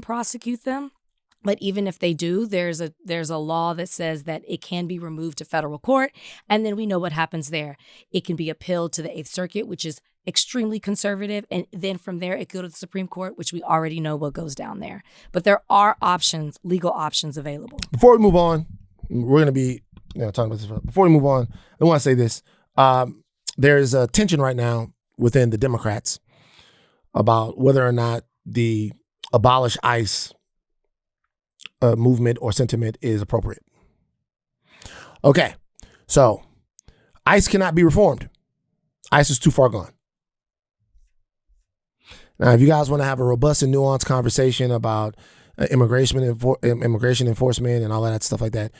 prosecute them. But even if they do, there's a law that says that it can be removed to federal court, and then we know what happens there. It can be appealed to the 8th Circuit, which is extremely conservative, and then from there it goes to the Supreme Court, which we already know what goes down there. But there are legal options available. Before we move on, we're going to be talking about this. Before we move on, I want to say this. There is a tension right now within the Democrats about whether or not the abolish ICE movement or sentiment is appropriate. Okay, so ICE cannot be reformed. ICE is too far gone. Now, if you guys want to have a robust and nuanced conversation about immigration enforcement and all of that stuff like that,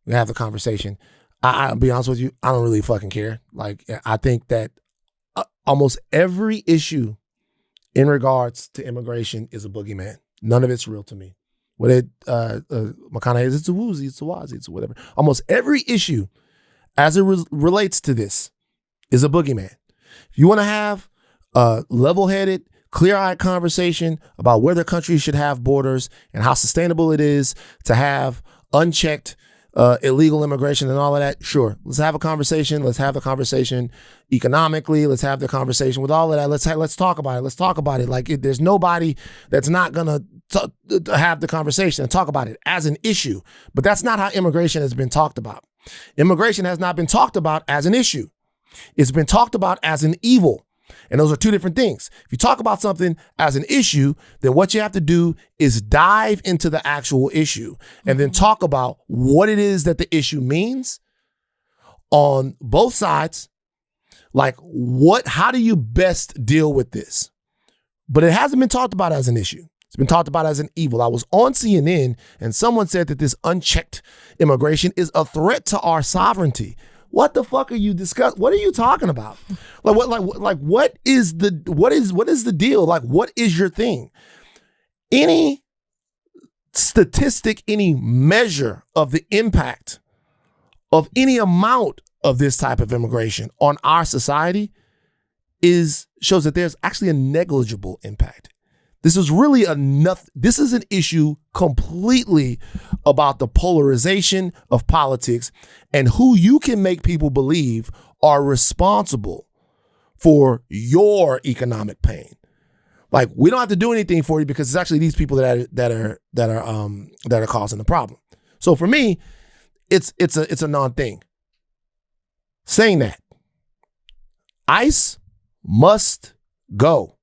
we have the conversation. I'll be honest with you, I don't really fucking care. Like, I think that almost every issue in regards to immigration is a boogeyman. None of it's real to me. What McConaughey is, it's a woozy, it's a wazi, it's a whatever. Almost every issue as it relates to this is a boogeyman. If you want to have a level-headed, clear-eyed conversation about whether countries should have borders and how sustainable it is to have unchecked illegal immigration and all of that, sure. Let's have a conversation. Let's have the conversation economically. Let's have the conversation with all of that. Let's talk about it. Let's talk about it. Like, there's nobody that's not gonna have the conversation and talk about it as an issue. But that's not how immigration has been talked about. Immigration has not been talked about as an issue. It's been talked about as an evil. And those are two different things. If you talk about something as an issue, then what you have to do is dive into the actual issue and then talk about what it is that the issue means on both sides. Like, how do you best deal with this? But it hasn't been talked about as an issue. It's been talked about as an evil. I was on CNN and someone said that this unchecked immigration is a threat to our sovereignty. What the fuck are you discussing? What are you talking about? What is the deal? Like, what is your thing? Any statistic, any measure of the impact of any amount of this type of immigration on our society shows that there's actually a negligible impact. This is really this is an issue completely about the polarization of politics and who you can make people believe are responsible for your economic pain. Like, we don't have to do anything for you because it's actually these people that are causing the problem. So for me, it's a non-thing. Saying that, ICE must go.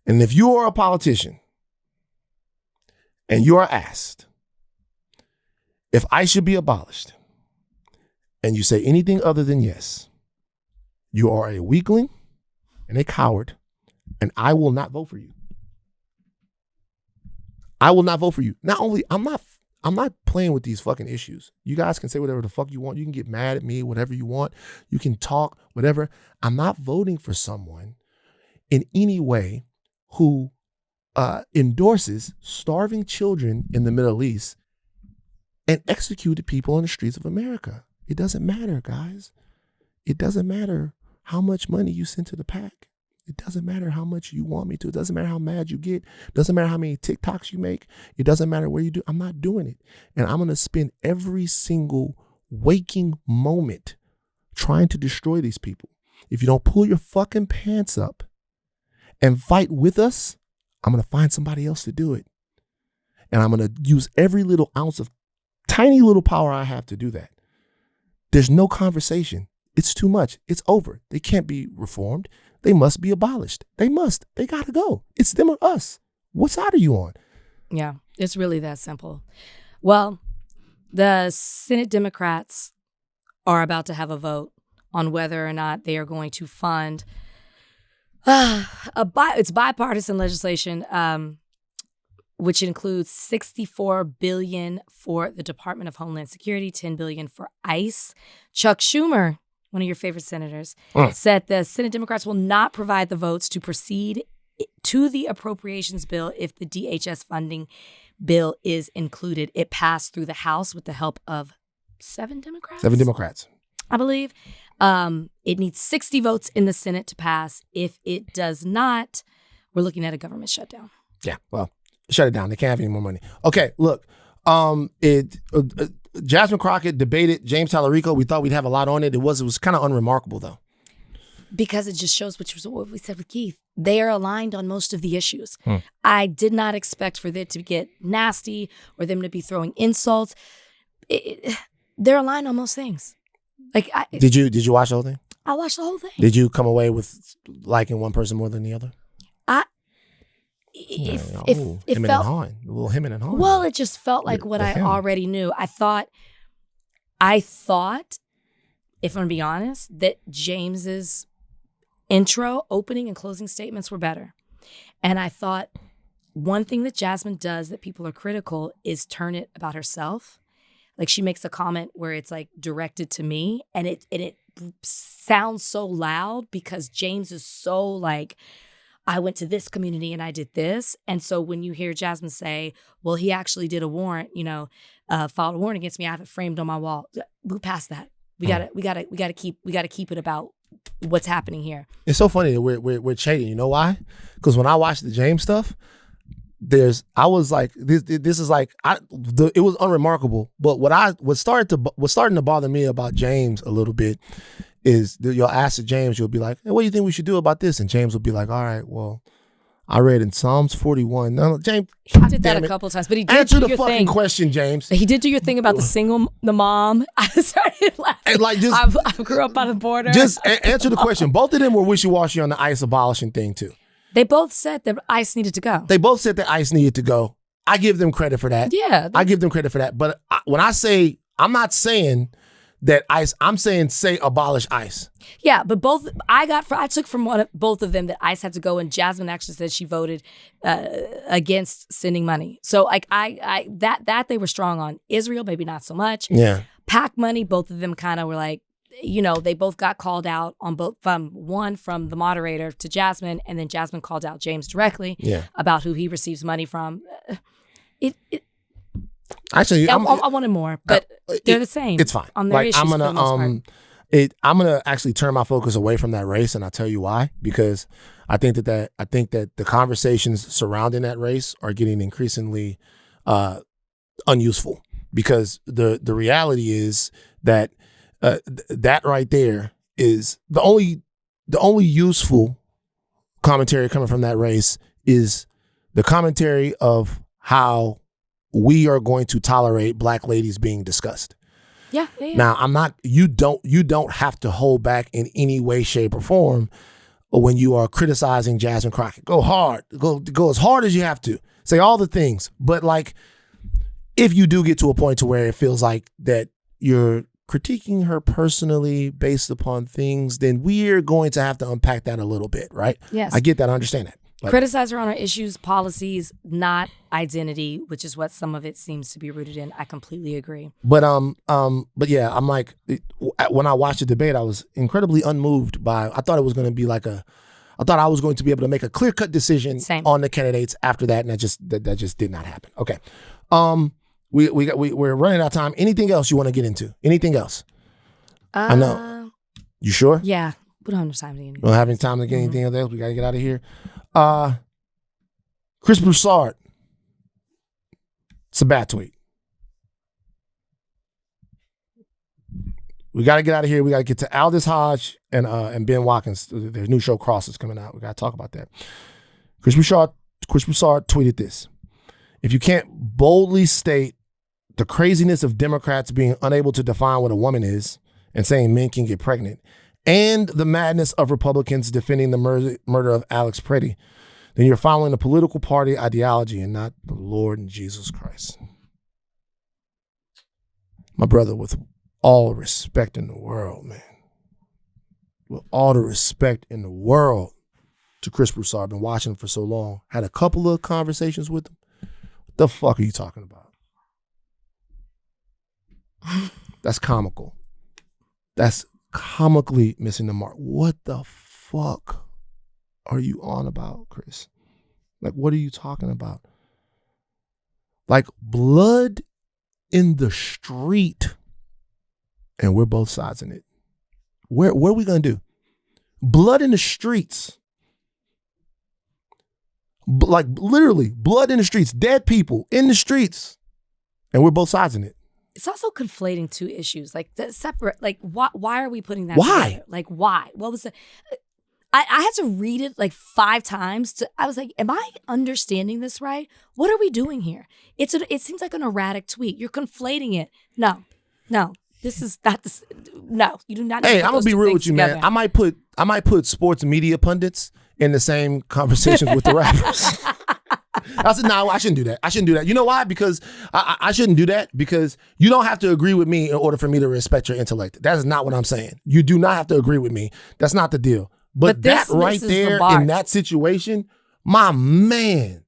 And if you are a politician and you are asked if ICE should be abolished and you say anything other than yes, you are a weakling and a coward, and I will not vote for you. I will not vote for you. Not only, I'm not playing with these fucking issues. You guys can say whatever the fuck you want. You can get mad at me, whatever you want. You can talk, whatever. I'm not voting for someone in any way who endorses starving children in the Middle East and executed people on the streets of America. It doesn't matter, guys. It doesn't matter how much money you send to the PAC. It doesn't matter how much you want me to. It doesn't matter how mad you get. It doesn't matter how many TikToks you make. It doesn't matter where you do. I'm not doing it. And I'm going to spend every single waking moment trying to destroy these people. If you don't pull your fucking pants up and fight with us, I'm going to find somebody else to do it. And I'm going to use every little ounce of tiny little power I have to do that. There's no conversation. It's too much. It's over. They can't be reformed. They must be abolished. They must. They got to go. It's them or us. What side are you on? Yeah, it's really that simple. Well, the Senate Democrats are about to have a vote on whether or not they are going to fund it's bipartisan legislation, which includes $64 billion for the Department of Homeland Security, $10 billion for ICE. Chuck Schumer, one of your favorite senators, said the Senate Democrats will not provide the votes to proceed to the appropriations bill if the DHS funding bill is included. It passed through the House with the help of 7 Democrats? 7 Democrats. I believe. It needs 60 votes in the Senate to pass. If it does not, we're looking at a government shutdown. Yeah, well, shut it down. They can't have any more money. Okay, look, Jasmine Crockett debated James Tallarico. We thought we'd have a lot on it. It was kind of unremarkable, though. Because it just shows, which was what we said with Keith, they are aligned on most of the issues. I did not expect for it to get nasty or them to be throwing insults. They're aligned on most things. Like, did you watch the whole thing? I watched the whole thing. Did you come away with liking one person more than the other? It Him felt, and Han. well, it just felt like what I already knew. I thought, if I'm gonna be honest, that James's intro, opening, and closing statements were better. And I thought one thing that Jasmine does that people are critical is turn it about herself. Like she makes a comment where it's like directed to me, and it sounds so loud because James is so like, I went to this community and I did this. And so when you hear Jasmine say, well, he actually did a warrant, filed a warrant against me, I have it framed on my wall. Move past that. We gotta keep it about what's happening here. It's so funny that we're shading. You know why? Because when I watched the James stuff, I was like, this is like, it was unremarkable. But what's starting to bother me about James a little bit is that you'll ask James, you'll be like, hey, what do you think we should do about this? And James will be like, all right, well, I read in Psalms 41. No, James, he did that a couple of times, but he did answer do the your fucking thing. question, James. He did do your thing about the mom. I started laughing. And like, I grew up by the border. Just answer the question. Both of them were wishy-washy on the ICE abolishing thing too. They both said that ICE needed to go. They both said that ICE needed to go. I give them credit for that. Yeah. I give them credit for that. But when I say, I'm not saying that ICE, I'm saying say abolish ICE. Yeah, but I took from both of them that ICE had to go, and Jasmine actually said she voted against sending money. So like that they were strong on. Israel, maybe not so much. Yeah. PAC money, both of them kind of were like, they both got called out on both, one from the moderator to Jasmine, and then Jasmine called out James directly about who he receives money from. Actually, I wanted more, but they're the same. It's fine. On their issues for the most part. I'm gonna actually turn my focus away from that race, and I'll tell you why. Because I think that the conversations surrounding that race are getting increasingly unuseful. Because the reality is that that right there is the only useful commentary coming from that race is the commentary of how we are going to tolerate black ladies being discussed. Yeah. Now, you don't have to hold back in any way, shape, or form when you are criticizing Jasmine Crockett. Go hard. Go as hard as you have to. Say all the things. But like, if you do get to a point to where it feels like that you're critiquing her personally based upon things, then we're going to have to unpack that a little bit, right? Yes. I get that. I understand that. Like, criticize her on her issues, policies, not identity, which is what some of it seems to be rooted in. I completely agree. But yeah, I'm like, when I watched the debate, I was incredibly unmoved by. I thought it was going to be like I thought I was going to be able to make a clear-cut decision on the candidates after that, and that just did not happen. Okay, we're running out of time. Anything else you want to get into? Anything else? I know. You sure? Yeah, we don't have time to get into. We don't have any time to get anything else. We got to get out of here. Chris Broussard. It's a bad tweet. We got to get out of here. We got to get to Aldis Hodge and Ben Watkins. Their new show Cross is coming out. We got to talk about that. Chris Broussard tweeted this. If you can't boldly state the craziness of Democrats being unable to define what a woman is and saying men can get pregnant, and the madness of Republicans defending the murder of Alex Preddy, then you're following a political party ideology and not the Lord and Jesus Christ. My brother, with all respect in the world, man, with all the respect in the world to Chris Broussard, I've been watching him for so long, had a couple of conversations with him. What the fuck are you talking about? That's comical. That's comically missing the mark. What the fuck are you on about, Chris? Like, what are you talking about? Like, blood in the street, and we're both sides in it. What are we gonna do? Blood in the streets. Like, literally, blood in the streets, dead people in the streets, and we're both sides in it. It's also conflating two issues, like separate. Like, why are we putting that Why? together? Like, why? What was the? I had to read it like 5 times. I was like, am I understanding this right? What are we doing here? It seems like an erratic tweet. You're conflating it. No. This is not this. No, you do not. Hey, I'm gonna be real with you, together. man. I might put sports media pundits in the same conversations with the rappers. I said, no, I shouldn't do that. You know why? Because I shouldn't do that, because you don't have to agree with me in order for me to respect your intellect. That is not what I'm saying. You do not have to agree with me. That's not the deal. But that right there in that situation, my man,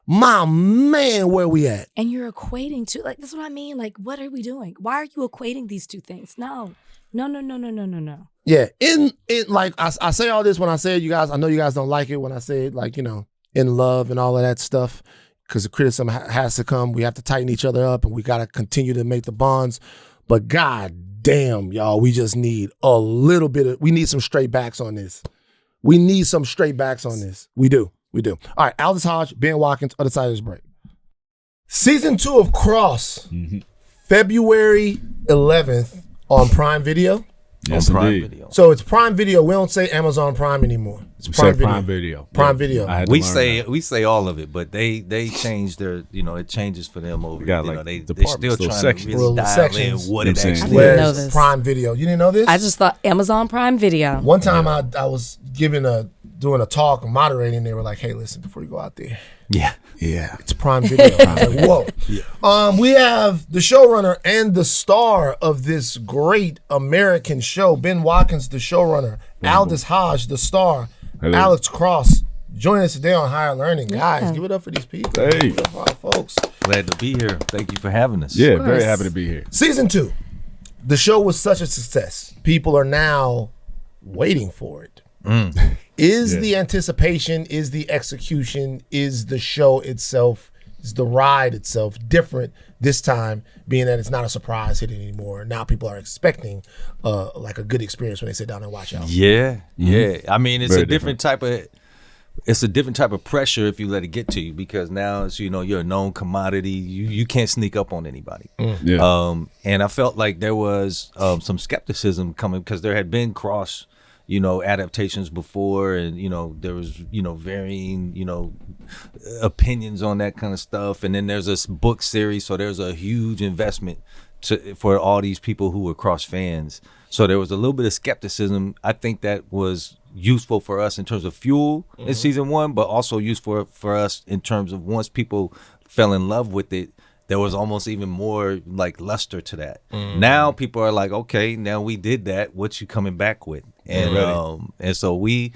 My man, where we at? And you're equating to, like, that's what I mean. Like, what are we doing? Why are you equating these two things? No. Yeah, in like I say all this when I say it, you guys. I know you guys don't like it when I say it, like, in love and all of that stuff, because the criticism has to come. We have to tighten each other up, and we got to continue to make the bonds. But god damn, y'all, we just need a little bit of. We need some straight backs on this. We need some straight backs on this. We do. All right, Aldis Hodge, Ben Watkins, other side of this break. Season 2 of Cross, February 11th on Prime Video. Yes, Prime indeed. Video. So it's Prime Video. We don't say Amazon Prime anymore. It's Prime Video. Prime Video. I had to We learn say that. we say all of it, but they changed their, it changes for them over. We got, you like, know, they departments, still little trying sections. to really Little dial sections. in what You it know what I'm actually saying? didn't Where's know this. Prime Video? You didn't know this? I just thought Amazon Prime Video. One time I was doing a talk, moderating. They were like, "Hey, listen, before you go out there, Yeah. it's Prime Video." I was like, "Whoa!" We have the showrunner and the star of this great American show, Ben Watkins, the showrunner, Aldis Hodge, the star, Hello. Alex Cross. Join us today on Higher Learning, guys. Give it up for these people. Hey. Give it up for our folks. Glad to be here. Thank you for having us. Yeah, course. very happy to be here. Season 2. The show was such a success. People are now waiting for it. Is Yeah. the anticipation, is the execution, is the show itself, is the ride itself different this time, being that it's not a surprise hit anymore? Now people are expecting like a good experience when they sit down and watch out. Yeah. I mean, it's Very a different type of pressure if you let it get to you, because now it's, you're a known commodity. You can't sneak up on anybody. Yeah. And I felt like there was some skepticism coming, because there had been cross, adaptations before, and there was varying opinions on that kind of stuff. And then there's this book series, so there's a huge investment for all these people who were cross fans. So there was a little bit of skepticism. I think that was useful for us in terms of fuel in season 1, but also useful for us in terms of once people fell in love with it, there was almost even more like luster to that. Now people are like, okay, now we did that. What you coming back with? And and so we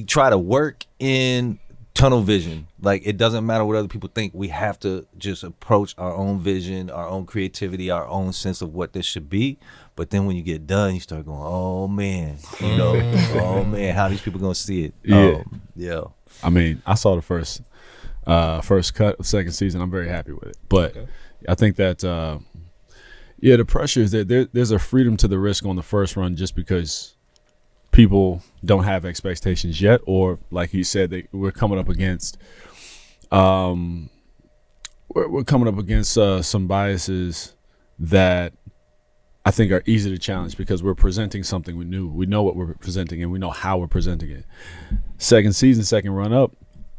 try to work in tunnel vision. Like, it doesn't matter what other people think. We have to just approach our own vision, our own creativity, our own sense of what this should be. But then when you get done, you start going, oh man, oh man, how these people gonna see it? Yeah. Yeah. I mean, I saw the first cut of second season. I'm very happy with it. But I think that the pressure is that there's a freedom to the risk on the first run, just because people don't have expectations yet, or like he said, we're coming up against some biases that I think are easy to challenge, because we're presenting something we know what we're presenting, and we know how we're presenting it. Second season, second run up,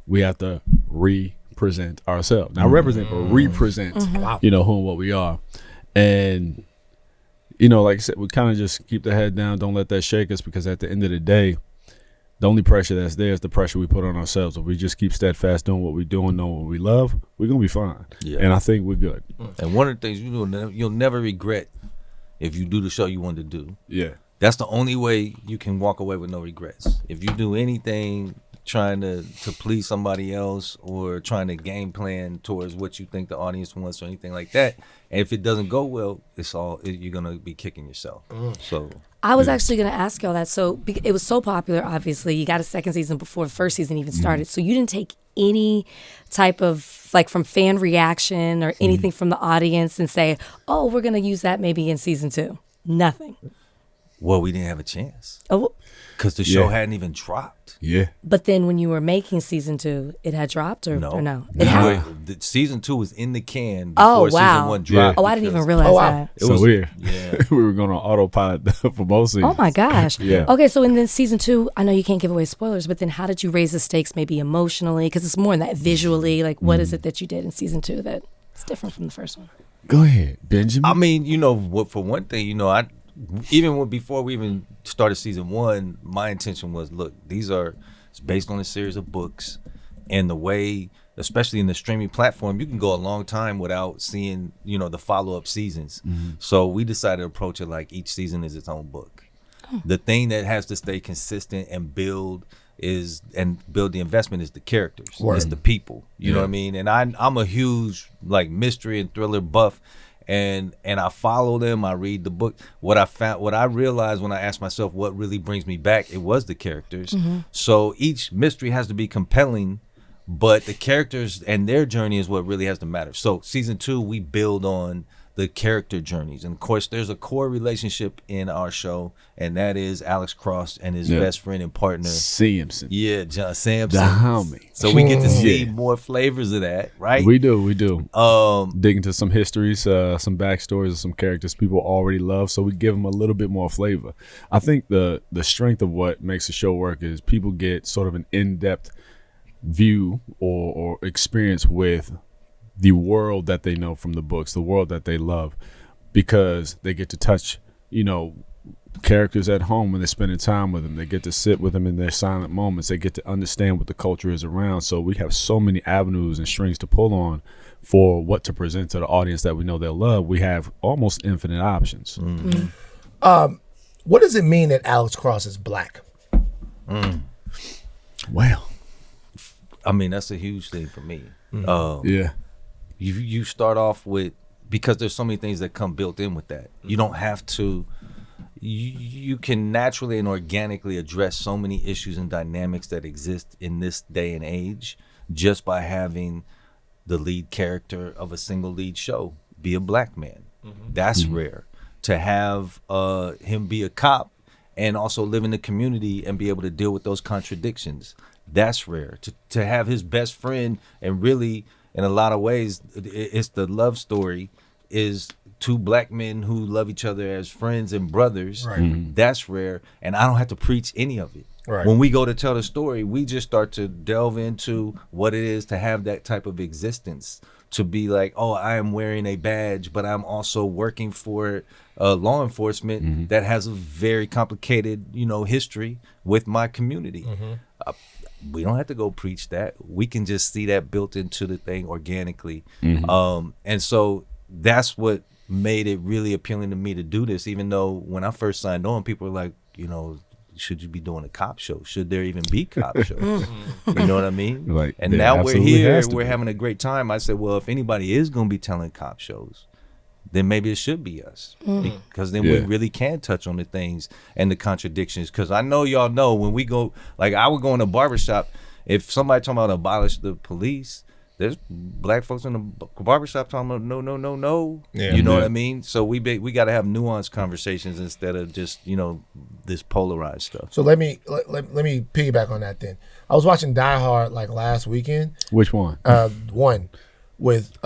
we have to represent ourselves. Not represent, but represent, who and what we are. And, like I said, we kind of just keep the head down, don't let that shake us, because at the end of the day, the only pressure that's there is the pressure we put on ourselves. If we just keep steadfast doing what we're doing, knowing what we love, we're going to be fine. Yeah. And I think we're good. And one of the things you'll never regret if you do the show you wanted to do. Yeah. That's the only way you can walk away with no regrets. If you do anything trying to please somebody else, or trying to game plan towards what you think the audience wants, or anything like that, and if it doesn't go well, you're gonna be kicking yourself. So I was actually going to ask y'all that. So it was so popular, obviously. You got a second season before the first season even started. So you didn't take any type of, like, from fan reaction or anything from the audience and say, oh, we're going to use that maybe in season 2. Nothing. well, we didn't have a chance Oh, because the show hadn't even dropped. Yeah. but then when you were making season 2, it had dropped or no? No. It had. The season 2 was in the can Oh, before wow. season 1 dropped. Oh, I didn't even because realize Oh, wow. that. It So was weird. Yeah. We were going on autopilot for both seasons. Oh my gosh. Yeah. Okay, so in then season 2, I know you can't give away spoilers, but then how did you raise the stakes maybe emotionally? Because it's more than that visually. Like, what is it that you did in season 2 that it's different from the first one? Go ahead, Benjamin. I mean, for one thing, before we even started season 1, my intention was, look, it's based on a series of books, and the way, especially in the streaming platform, you can go a long time without seeing, the follow-up seasons. So we decided to approach it like each season is its own book. The thing that has to stay consistent and build the investment is the characters. It's the people. You know what I mean? And I'm a huge like mystery and thriller buff. And I follow them. I read the book. What I realized when I asked myself what really brings me back, it was the characters. So each mystery has to be compelling, but the characters and their journey is what really has to matter. So season 2, we build on the character journeys, and of course there's a core relationship in our show, and that is Alex Cross and his best friend and partner Sampson. John Sampson, the homie. So we get to see more flavors of that, right? We do dig into some histories, some backstories of some characters people already love, so we give them a little bit more flavor. I think the strength of what makes the show work is people get sort of an in-depth view or experience with the world that they know from the books, the world that they love, because they get to touch, characters at home when they're spending time with them. They get to sit with them in their silent moments. They get to understand what the culture is around. So we have so many avenues and strings to pull on for what to present to the audience that we know they'll love. We have almost infinite options. What does it mean that Alex Cross is black? Well, I mean, that's a huge thing for me. You start off with, because there's so many things that come built in with that. You don't have to, you can naturally and organically address so many issues and dynamics that exist in this day and age just by having the lead character of a single lead show be a black man. That's rare. To have him be a cop and also live in the community and be able to deal with those contradictions, that's rare. To have his best friend, and really in a lot of ways it's the love story, is two black men who love each other as friends and brothers. That's rare, and I don't have to preach any of it. When we go to tell the story, we just start to delve into what it is to have that type of existence, to be like, oh, I am wearing a badge, but I'm also working for law enforcement that has a very complicated, history with my community. We don't have to go preach that. We can just see that built into the thing organically. And so that's what made it really appealing to me to do this, even though when I first signed on, people were like, should you be doing a cop show? Should there even be cop shows? You know what I mean? Like, and now we're here, we're having a great time. I said, well, if anybody is going to be telling cop shows, then maybe it should be us, because then we really can touch on the things and the contradictions. Because I know y'all know when we go, like I would go in a barbershop, if somebody talking about abolish the police, there's black folks in the barbershop talking about no. You know what I mean? So we got to have nuanced conversations instead of just this polarized stuff. So let me piggyback on that then. I was watching Die Hard like last weekend. Which one? One with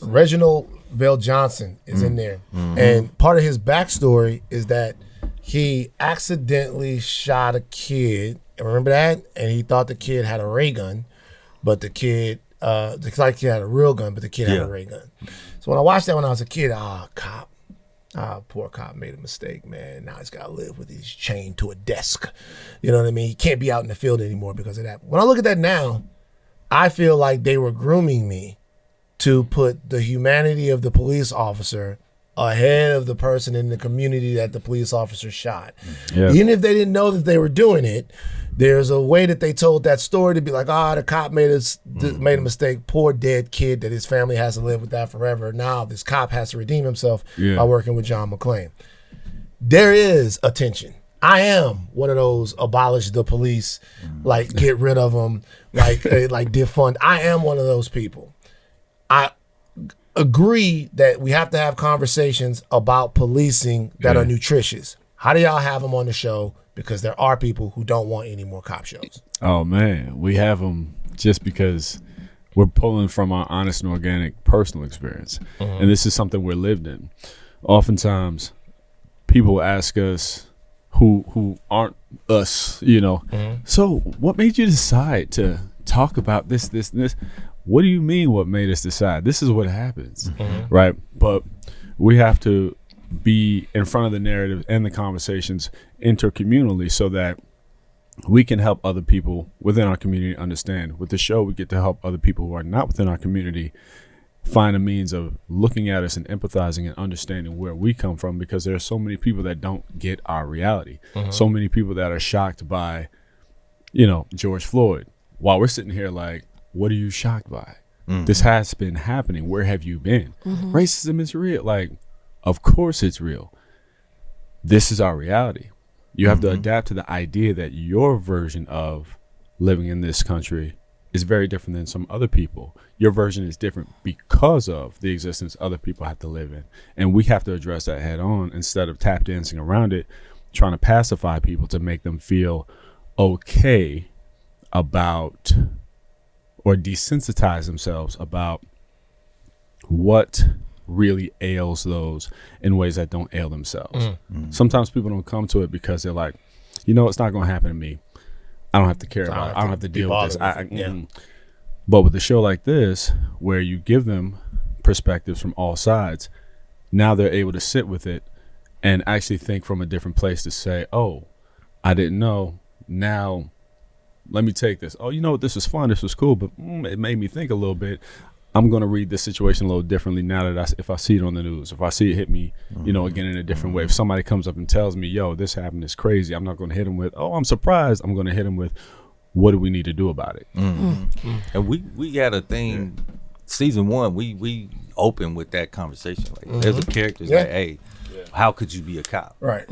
Reginald Vale Johnson is in there, and part of his backstory is that he accidentally shot a kid. Remember that? And he thought the kid had a ray gun, but the kid had a real gun, but the kid had a ray gun. So when I watched that when I was a kid, poor cop made a mistake, man. Now he's got to live with he's chained to a desk. You know what I mean? He can't be out in the field anymore because of that. When I look at that now, I feel like they were grooming me to put the humanity of the police officer ahead of the person in the community that the police officer shot. Even if they didn't know that they were doing it, there's a way that they told that story to be like, the cop made a mistake, poor dead kid that his family has to live with that forever. Now this cop has to redeem himself by working with John McClane. There is a tension. I am one of those abolish the police, like get rid of them, like defund. I am one of those people. I agree that we have to have conversations about policing that are nutritious. How do y'all have them on the show? Because there are people who don't want any more cop shows. Oh man, we have them just because we're pulling from our honest and organic personal experience, and this is something we're lived in. Oftentimes, people ask us who aren't us, So, what made you decide to talk about this, and this? What do you mean what made us decide? This is what happens, right? But we have to be in front of the narrative and the conversations intercommunally so that we can help other people within our community understand. With the show, we get to help other people who are not within our community find a means of looking at us and empathizing and understanding where we come from, because there are so many people that don't get our reality. So many people that are shocked by, George Floyd, while we're sitting here like, what are you shocked by? This has been happening. Where have you been? Racism is real. Like, of course it's real. This is our reality. You have to adapt to the idea that your version of living in this country is very different than some other people. Your version is different because of the existence other people have to live in. And we have to address that head on instead of tap dancing around it, trying to pacify people to make them feel okay about, or desensitize themselves about what really ails those in ways that don't ail themselves. Sometimes people don't come to it because they're like, it's not going to happen to me. I don't have to care about it. I don't have to deal with this. But with a show like this, where you give them perspectives from all sides, now they're able to sit with it and actually think from a different place to say, oh, I didn't know. Now, let me take this. Oh, this was fun. This was cool, but it made me think a little bit. I'm going to read this situation a little differently now that if I see it on the news, if I see it hit me, again in a different way. If somebody comes up and tells me, yo, this happened, it's crazy, I'm not going to hit them with, oh, I'm surprised. I'm going to hit them with, what do we need to do about it? And we got a thing, season 1, we open with that conversation. Like, there's a character like, hey, how could you be a cop? Right.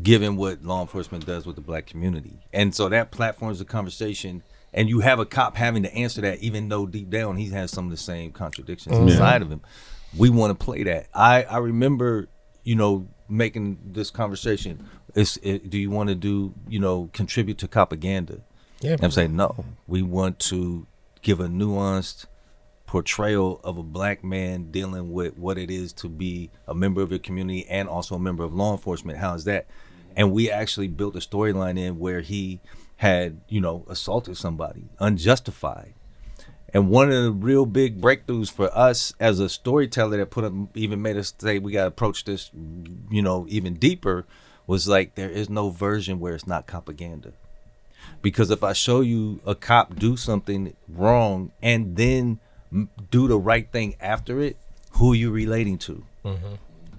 Given what law enforcement does with the black community. And so that platforms the conversation. And you have a cop having to answer that, even though deep down he has some of the same contradictions inside of him. We want to play that. I remember, making this conversation. Do you want to do, contribute to propaganda? Yeah. I'm saying no. We want to give a nuanced portrayal of a black man dealing with what it is to be a member of your community and also a member of law enforcement. How is that? And we actually built a storyline in where he had, assaulted somebody unjustified. And one of the real big breakthroughs for us as a storyteller that even made us say we got to approach this, even deeper, was like, there is no version where it's not propaganda. Because if I show you a cop do something wrong and then do the right thing after it, who are you relating to?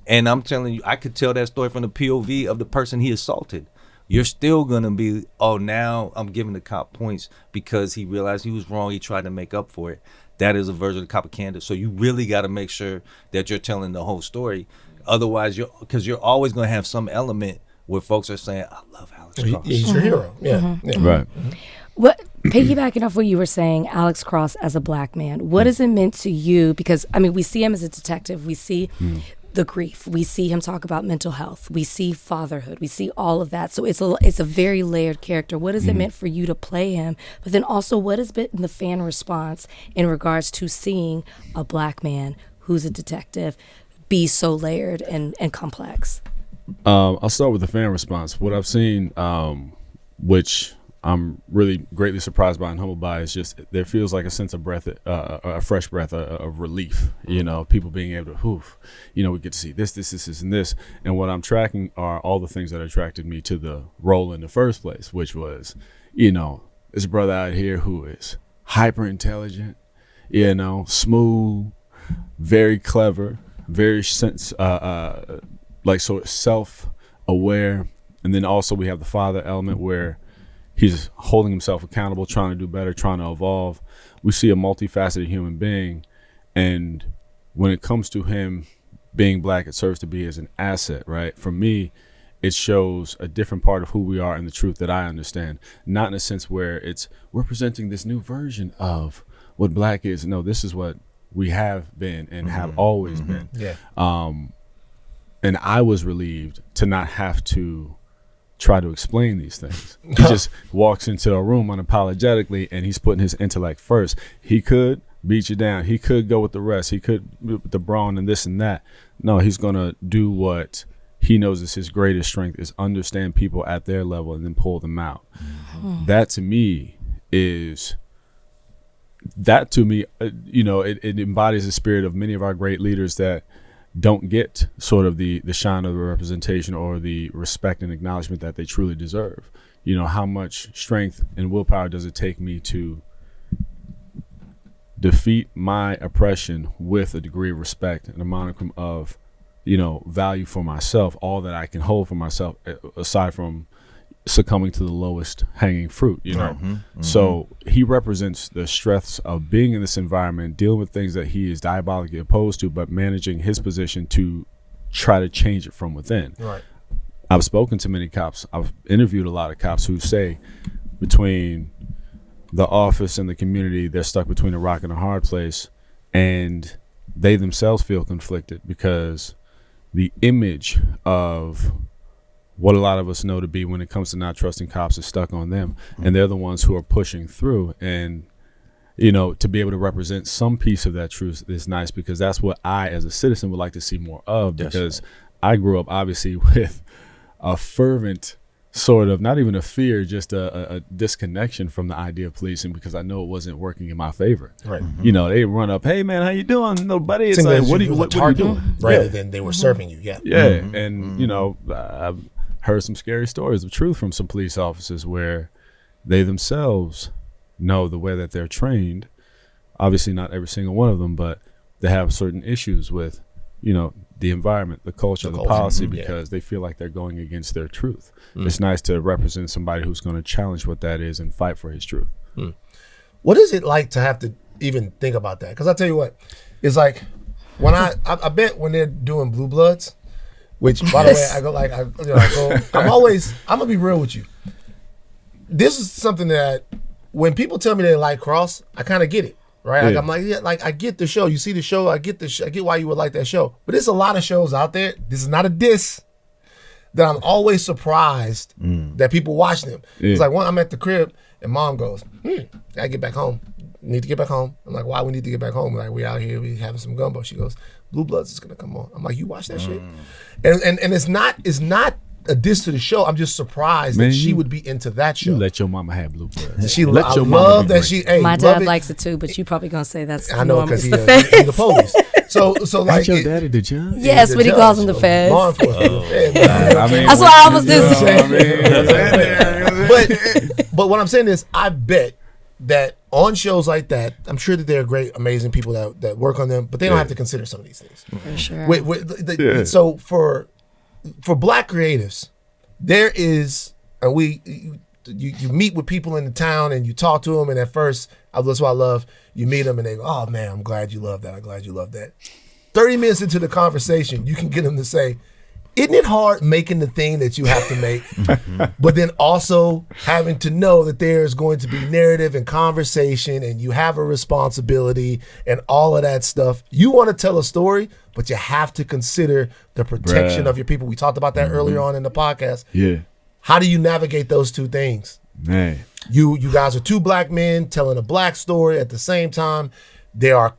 And I'm telling you, I could tell that story from the POV of the person he assaulted. You're still going to be, oh, now I'm giving the cop points because he realized he was wrong. He tried to make up for it. That is a version of propaganda. So you really got to make sure that you're telling the whole story. Otherwise, because you're always going to have some element where folks are saying, I love Alex Cross. He's your hero. Right. What, piggybacking off what you were saying, Alex Cross as a black man, what has it meant to you? Because, we see him as a detective. We see the grief. We see him talk about mental health. We see fatherhood. We see all of that. So it's a very layered character. What has it meant for you to play him? But then also, what has been the fan response in regards to seeing a black man who's a detective be so layered and complex? I'll start with the fan response. What I've seen, which I'm really greatly surprised by and humbled by, is just there feels like a sense of breath, a fresh breath of relief. People being able to, we get to see this, and this. And what I'm tracking are all the things that attracted me to the role in the first place, which was, this brother out here who is hyper intelligent, smooth, very clever, very self-aware. And then also we have the father element where he's holding himself accountable, trying to do better, trying to evolve. We see a multifaceted human being. And when it comes to him being black, it serves to be as an asset, right? For me, it shows a different part of who we are and the truth that I understand. Not in a sense where we're presenting this new version of what black is. No, this is what we have been and have always been. Yeah. And I was relieved to not have to try to explain these things. He just walks into a room unapologetically and he's putting his intellect first. He could beat you down. He could go with the rest. He could with the brawn and this and that. No, he's going to do what he knows is his greatest strength, is understand people at their level and then pull them out. That to me, it embodies the spirit of many of our great leaders that don't get sort of the shine of the representation or the respect and acknowledgement that they truly deserve. How much strength and willpower does it take me to defeat my oppression with a degree of respect and a modicum of, value for myself, all that I can hold for myself, aside from succumbing to the lowest hanging fruit, So he represents the strengths of being in this environment, dealing with things that he is diabolically opposed to, but managing his position to try to change it from within. Right. I've spoken to many cops. I've interviewed a lot of cops who say between the office and the community, they're stuck between a rock and a hard place, and they themselves feel conflicted because the image of what a lot of us know to be when it comes to not trusting cops is stuck on them, and they're the ones who are pushing through. And to be able to represent some piece of that truth is nice, because that's what I as a citizen would like to see more of, because I grew up obviously with a fervent sort of, not even a fear, just a disconnection from the idea of policing, because I know it wasn't working in my favor. Right. They run up, hey man, how you doing? Nobody. It's like, what are you doing? Rather than they were serving you. Yeah. Yeah. And I've heard some scary stories of truth from some police officers where they themselves know the way that they're trained. Obviously not every single one of them, but they have certain issues with, the environment, the culture, the policy, because they feel like they're going against their truth. It's nice to represent somebody who's going to challenge what that is and fight for his truth. What is it like to have to even think about that? Because I tell you what, it's like when I bet when they're doing Blue Bloods, which by the way, I'm gonna be real with you. This is something that when people tell me they like Cross, I kind of get it. Right, like I'm like, yeah, like I get the show. You see the show, I get I get why you would like that show. But there's a lot of shows out there. This is not a diss. That I'm always surprised that people watch them. It's like when I'm at the crib and mom goes, "Gotta get back home. Need to get back home." I'm like, "Why we need to get back home?" Like, we out here, we having some gumbo. She goes, "Blue Bloods is gonna come on." I'm like, "You watch that shit?" And it's not a diss to the show. I'm just surprised that she would be into that show. You let your mama have Blue Bloods. I love that she. Hey, my dad likes it too, but you probably gonna say that's I know because he's the the police. So like your daddy the judge? Yes, but he calls him the feds. Law enforcement. That's why I was just. But what I'm saying is, I bet that on shows like that, I'm sure that there are great, amazing people that work on them, but they don't have to consider some of these things. For sure. So for Black creatives, there is, and you meet with people in the town and you talk to them, and at first, that's what I love. You meet them and they go, "Oh man, I'm glad you love that. I'm glad you love that." 30 minutes into the conversation, you can get them to say, "Isn't it hard making the thing that you have to make?" But then also having to know that there's going to be narrative and conversation and you have a responsibility and all of that stuff. You want to tell a story, but you have to consider the protection of your people. We talked about that earlier on in the podcast. Yeah. How do you navigate those two things? Man. You guys are two Black men telling a Black story at the same time. There are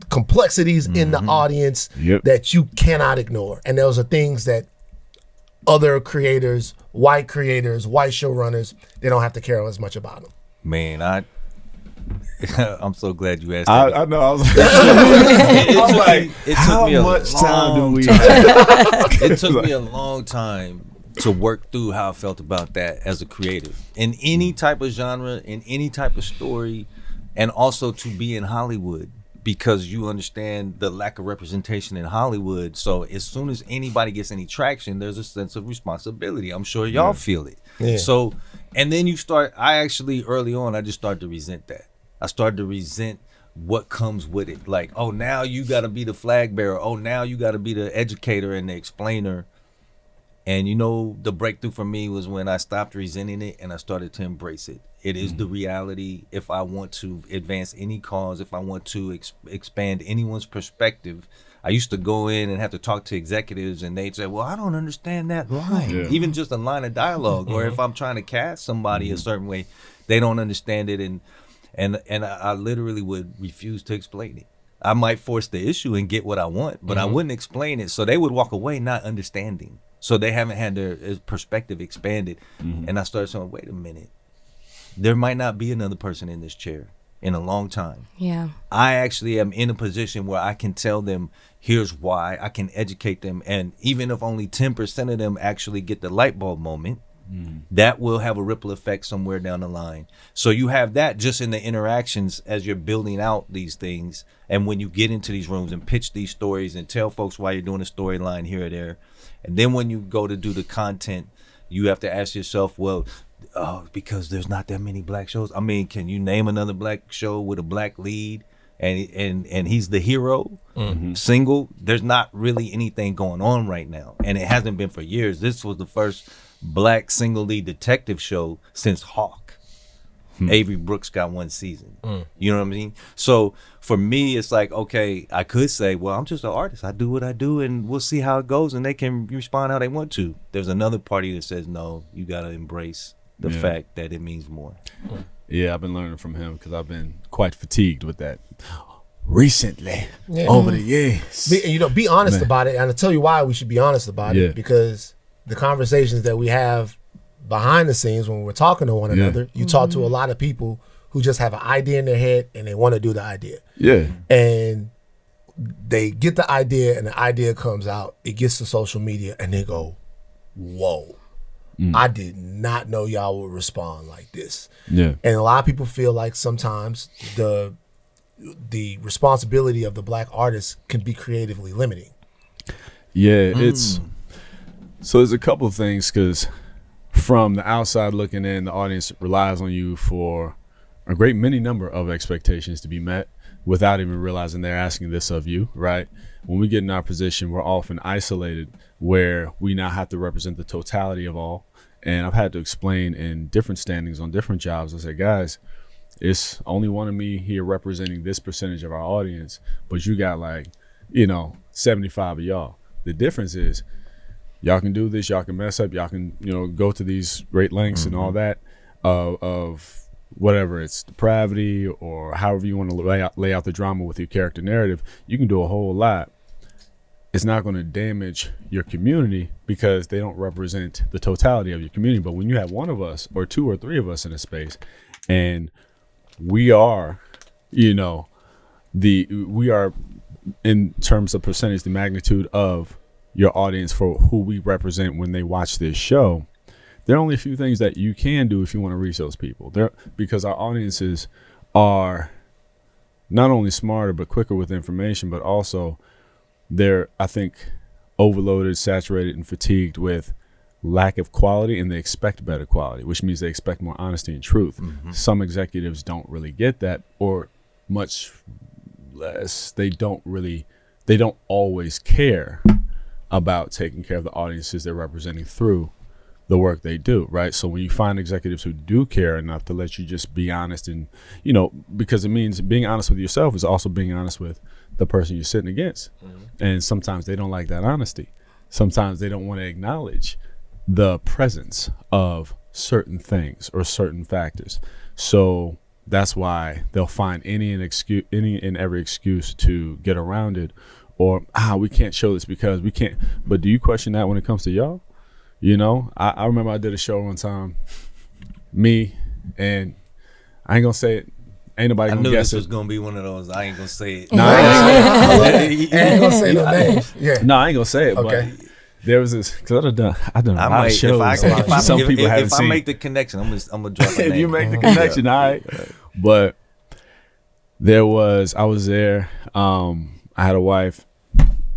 complexities in the audience that you cannot ignore. And those are things that other creators, white showrunners, they don't have to care as much about them. Man, I'm so glad you asked that. I know. I was like, how much time do we have? It took me a long time to work through how I felt about that as a creative. In any type of genre, in any type of story, and also to be in Hollywood, because you understand the lack of representation in Hollywood. So as soon as anybody gets any traction, there's a sense of responsibility. I'm sure y'all feel it. Yeah. So, and then early on, I just started to resent that. I started to resent what comes with it. Like, oh, now you got to be the flag bearer. Oh, now you got to be the educator and the explainer. And the breakthrough for me was when I stopped resenting it and I started to embrace it. It is the reality. If I want to advance any cause, if I want to expand anyone's perspective, I used to go in and have to talk to executives and they'd say, "Well, I don't understand that line." Yeah. Even just a line of dialogue. Or if I'm trying to cast somebody a certain way, they don't understand it. And I literally would refuse to explain it. I might force the issue and get what I want, but I wouldn't explain it. So they would walk away not understanding. So they haven't had their perspective expanded. And I started saying, wait a minute. There might not be another person in this chair in a long time. Yeah. I actually am in a position where I can tell them, here's why. I can educate them. And even if only 10% of them actually get the light bulb moment, that will have a ripple effect somewhere down the line. So you have that just in the interactions as you're building out these things. And when you get into these rooms and pitch these stories and tell folks why you're doing a storyline here or there. And then when you go to do the content, you have to ask yourself, well, because there's not that many black shows. I mean, can you name another black show with a black lead and he's the hero? Single? There's not really anything going on right now. And it hasn't been for years. This was the first black single lead detective show since Hawk. Avery Brooks got one season. You know what I mean? So for me, it's like, okay, I could say, well, I'm just an artist. I do what I do and we'll see how it goes and they can respond how they want to. There's another party that says, no, you got to embrace the fact that it means more. Yeah, I've been learning from him because I've been quite fatigued with that recently over the years. Be honest about it. And I'll tell you why we should be honest about it, because the conversations that we have behind the scenes when we're talking to one another, you talk to a lot of people who just have an idea in their head and they want to do the idea. Yeah. And they get the idea and the idea comes out, it gets to social media and they go, whoa, I did not know y'all would respond like this. Yeah. And a lot of people feel like sometimes the responsibility of the black artist can be creatively limiting. Yeah, so there's a couple of things, because from the outside looking in, the audience relies on you for a great many number of expectations to be met without even realizing they're asking this of you, right? When we get in our position, we're often isolated where we now have to represent the totality of all. And I've had to explain in different standings on different jobs. I say, guys, it's only one of me here representing this percentage of our audience, but you got 75 of y'all. The difference is y'all can do this, y'all can mess up, y'all can, go to these great lengths and all that of whatever it's depravity or however you want to lay out the drama with your character narrative. You can do a whole lot. It's not going to damage your community because they don't represent the totality of your community. But when you have one of us or two or three of us in a space and we are, we are in terms of percentage, the magnitude of your audience for who we represent when they watch this show, there are only a few things that you can do if you want to reach those people. Because our audiences are not only smarter but quicker with information, but also they're, I think, overloaded, saturated, and fatigued with lack of quality, and they expect better quality, which means they expect more honesty and truth. Some executives don't really get that, or much less, they don't always care about taking care of the audiences they're representing through the work they do, right? So when you find executives who do care enough to let you just be honest and, because it means being honest with yourself is also being honest with the person you're sitting against. And sometimes they don't like that honesty. Sometimes they don't want to acknowledge the presence of certain things or certain factors. So that's why they'll find any and every excuse to get around it, or we can't show this because we can't. But do you question that when it comes to y'all? I remember I did a show one time, me, and I ain't gonna say it. Ain't nobody gonna guess it. I knew this was gonna be one of those. I ain't gonna say it. No, I ain't gonna say no names. Yeah. No, I ain't gonna say it. Okay. But there was this, because I've done a lot of shows. If I make the connection, I'm gonna drop a name. If you make the connection, all right. But I was there. I had a wife,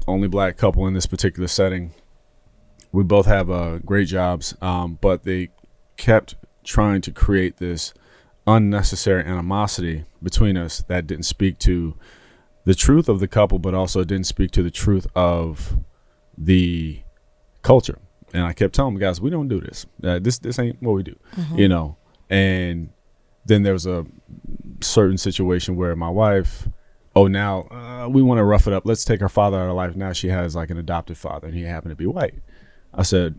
only black couple in this particular setting. We both have great jobs, but they kept trying to create this unnecessary animosity between us that didn't speak to the truth of the couple, but also didn't speak to the truth of the culture. And I kept telling them, guys, we don't do this. This ain't what we do, And then there was a certain situation where my wife, now we want to rough it up. Let's take our father out of life. Now she has like an adopted father, and he happened to be white. I said,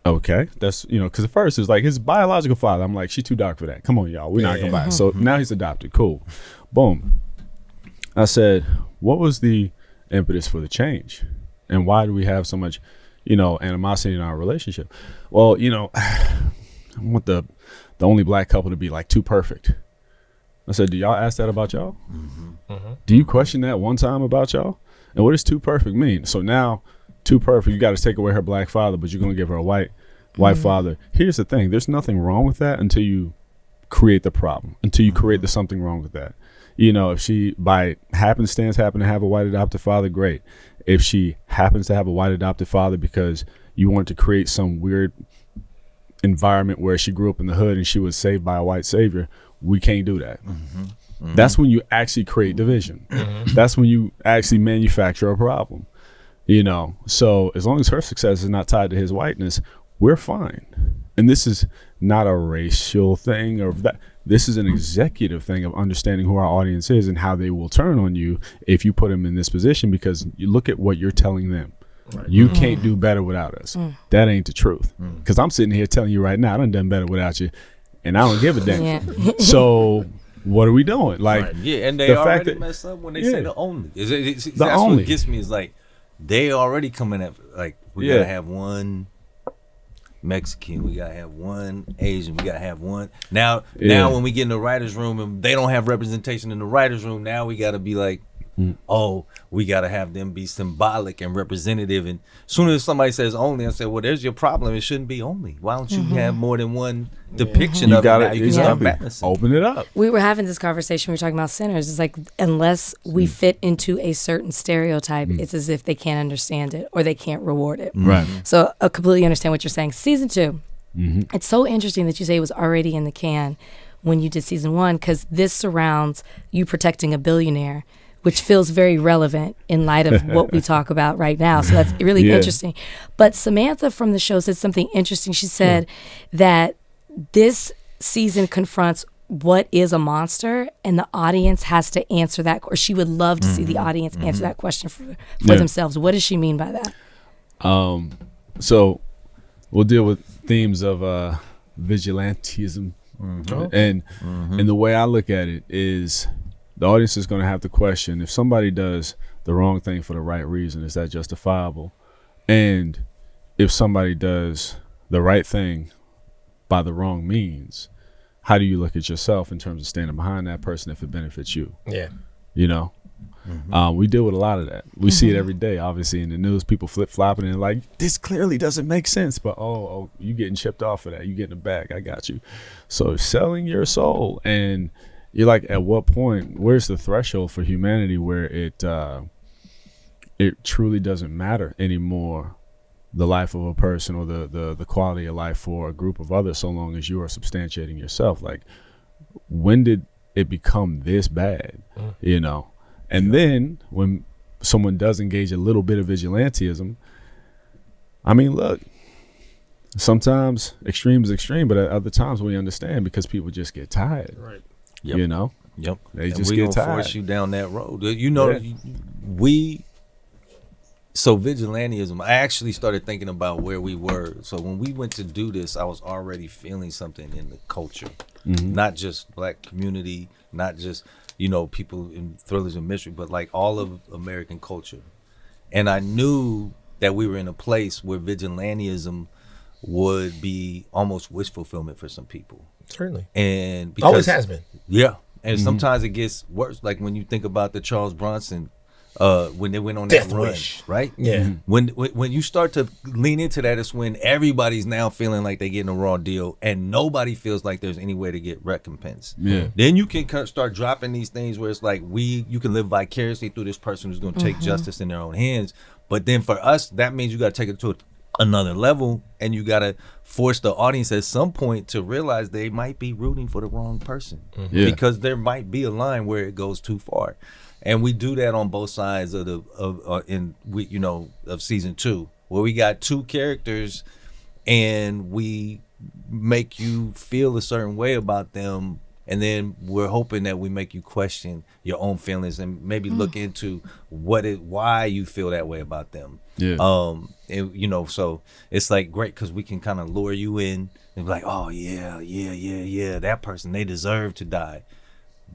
okay, that's, because at first it was like his biological father. I'm like, she's too dark for that. Come on, y'all. We're not going to buy it. So now he's adopted. Cool. Boom. I said, what was the impetus for the change? And why do we have so much, animosity in our relationship? Well, I want the only black couple to be like too perfect. I said, do y'all ask that about y'all? Do you question that one time about y'all? And what does too perfect mean? So now, too perfect, you got to take away her black father, but you're going to give her a white white father. Here's the thing: there's nothing wrong with that until you create the problem, until you create the something wrong with that. You know, if she by happenstance happen to have a white adopted father, great. If she happens to have a white adopted father because you want to create some weird environment where she grew up in the hood and she was saved by a white savior, we can't do that. That's when you actually create division. That's when you actually manufacture a problem. You know, so as long as her success is not tied to his whiteness, we're fine. And this is not a racial thing or that. This is an executive thing of understanding who our audience is and how they will turn on you if you put them in this position, because you look at what you're telling them. Right. You can't do better without us. That ain't the truth. Because I'm sitting here telling you right now, I done better without you, and I don't give a damn. So what are we doing? Like, and they already mess up when they say the only. That's only. What gets me is like they already coming at like we gotta have one Mexican, we gotta have one Asian, we gotta have one. Now when we get in the writer's room and they don't have representation in the writer's room, now we gotta be like, oh, we gotta have them be symbolic and representative. And as soon as somebody says only, I say, well, there's your problem. It shouldn't be only. Why don't you have more than one depiction of it? Now you can start balancing. Open it up. We were having this conversation. We were talking about sinners. It's like unless we fit into a certain stereotype, it's as if they can't understand it or they can't reward it. Right. So I completely understand what you're saying. Season 2, it's so interesting that you say it was already in the can when you did season 1, because this surrounds you protecting a billionaire, which feels very relevant in light of what we talk about right now. So that's really interesting. But Samantha from the show said something interesting. She said that this season confronts what is a monster, and the audience has to answer that, or she would love to see the audience answer that question for themselves. What does she mean by that? So we'll deal with themes of vigilantism. And the way I look at it is, the audience is going to have to question, if somebody does the wrong thing for the right reason, is that justifiable? And if somebody does the right thing by the wrong means, how do you look at yourself in terms of standing behind that person if it benefits you? Yeah. You know? We deal with a lot of that. We see it every day, obviously, in the news. People flip-flopping and like, this clearly doesn't make sense, but oh, you getting chipped off for that. You getting a bag. I got you. So selling your soul, and you're like, at what point, where's the threshold for humanity where it truly doesn't matter anymore, the life of a person or the quality of life for a group of others, so long as you are substantiating yourself? Like, when did it become this bad, you know? And then when someone does engage a little bit of vigilantism, I mean, look, sometimes extreme is extreme, but at other times we understand because people just get tired. Right. Yep. You know? Yep. They just get tired. Force you down that road. You know, so vigilantism, I actually started thinking about where we were. So when we went to do this, I was already feeling something in the culture, not just Black community, not just, you know, people in thrillers and mystery, but like all of American culture. And I knew that we were in a place where vigilantism would be almost wish fulfillment for some people. Certainly. And because, always has been. Yeah. And sometimes it gets worse. Like when you think about the Charles Bronson, when they went on Death that run, wish. right? Yeah. When you start to lean into that, it's when everybody's now feeling like they're getting a raw deal, and nobody feels like there's any way to get recompense. Yeah. Then you can start dropping these things where it's like you can live vicariously through this person who's going to take justice in their own hands. But then for us, that means you got to take it to another level, and you got to force the audience at some point to realize they might be rooting for the wrong person, because there might be a line where it goes too far. And we do that on both sides of season 2, where we got two characters and we make you feel a certain way about them, and then we're hoping that we make you question your own feelings and maybe look into why you feel that way about them. Yeah. And, you know, so it's like great because we can kind of lure you in and be like, oh yeah, that person, they deserve to die.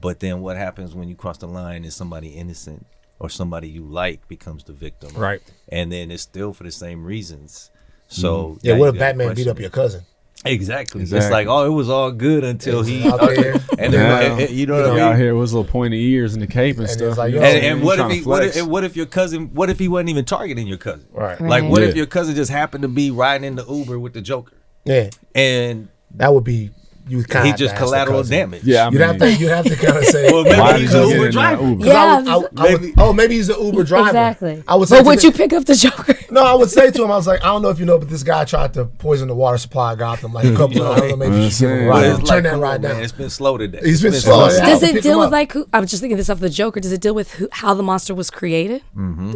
But then what happens when you cross the line is somebody innocent or somebody you like becomes the victim. Right. And then it's still for the same reasons. So yeah, what if Batman beat up your cousin? Exactly. It's like, oh, it was all good until he out there, and then, you know what I mean? Out here was little pointy ears and the cape and stuff. Like, and what if your cousin? What if he wasn't even targeting your cousin? Right. Like, what if your cousin just happened to be riding in the Uber with the Joker? Yeah, and that would be you. Kind he just collateral damage. Yeah, I You'd have to kind of say, Well, maybe why he's did an you Uber get in that driver. Uber? Yeah, maybe he's an Uber driver. exactly. I would say, but would you pick up the Joker? No, I would say to him, I was like, I don't know if you know, but this guy tried to poison the water supply of Gotham like a couple of, I don't know, maybe you should give him a But ride. it's Turn like, that come ride on, down. man, it's been slow today. He's been It's slow. slow. Yeah. Does it pick deal him with up. I was just thinking this off the Joker. Does it deal with how the monster was created?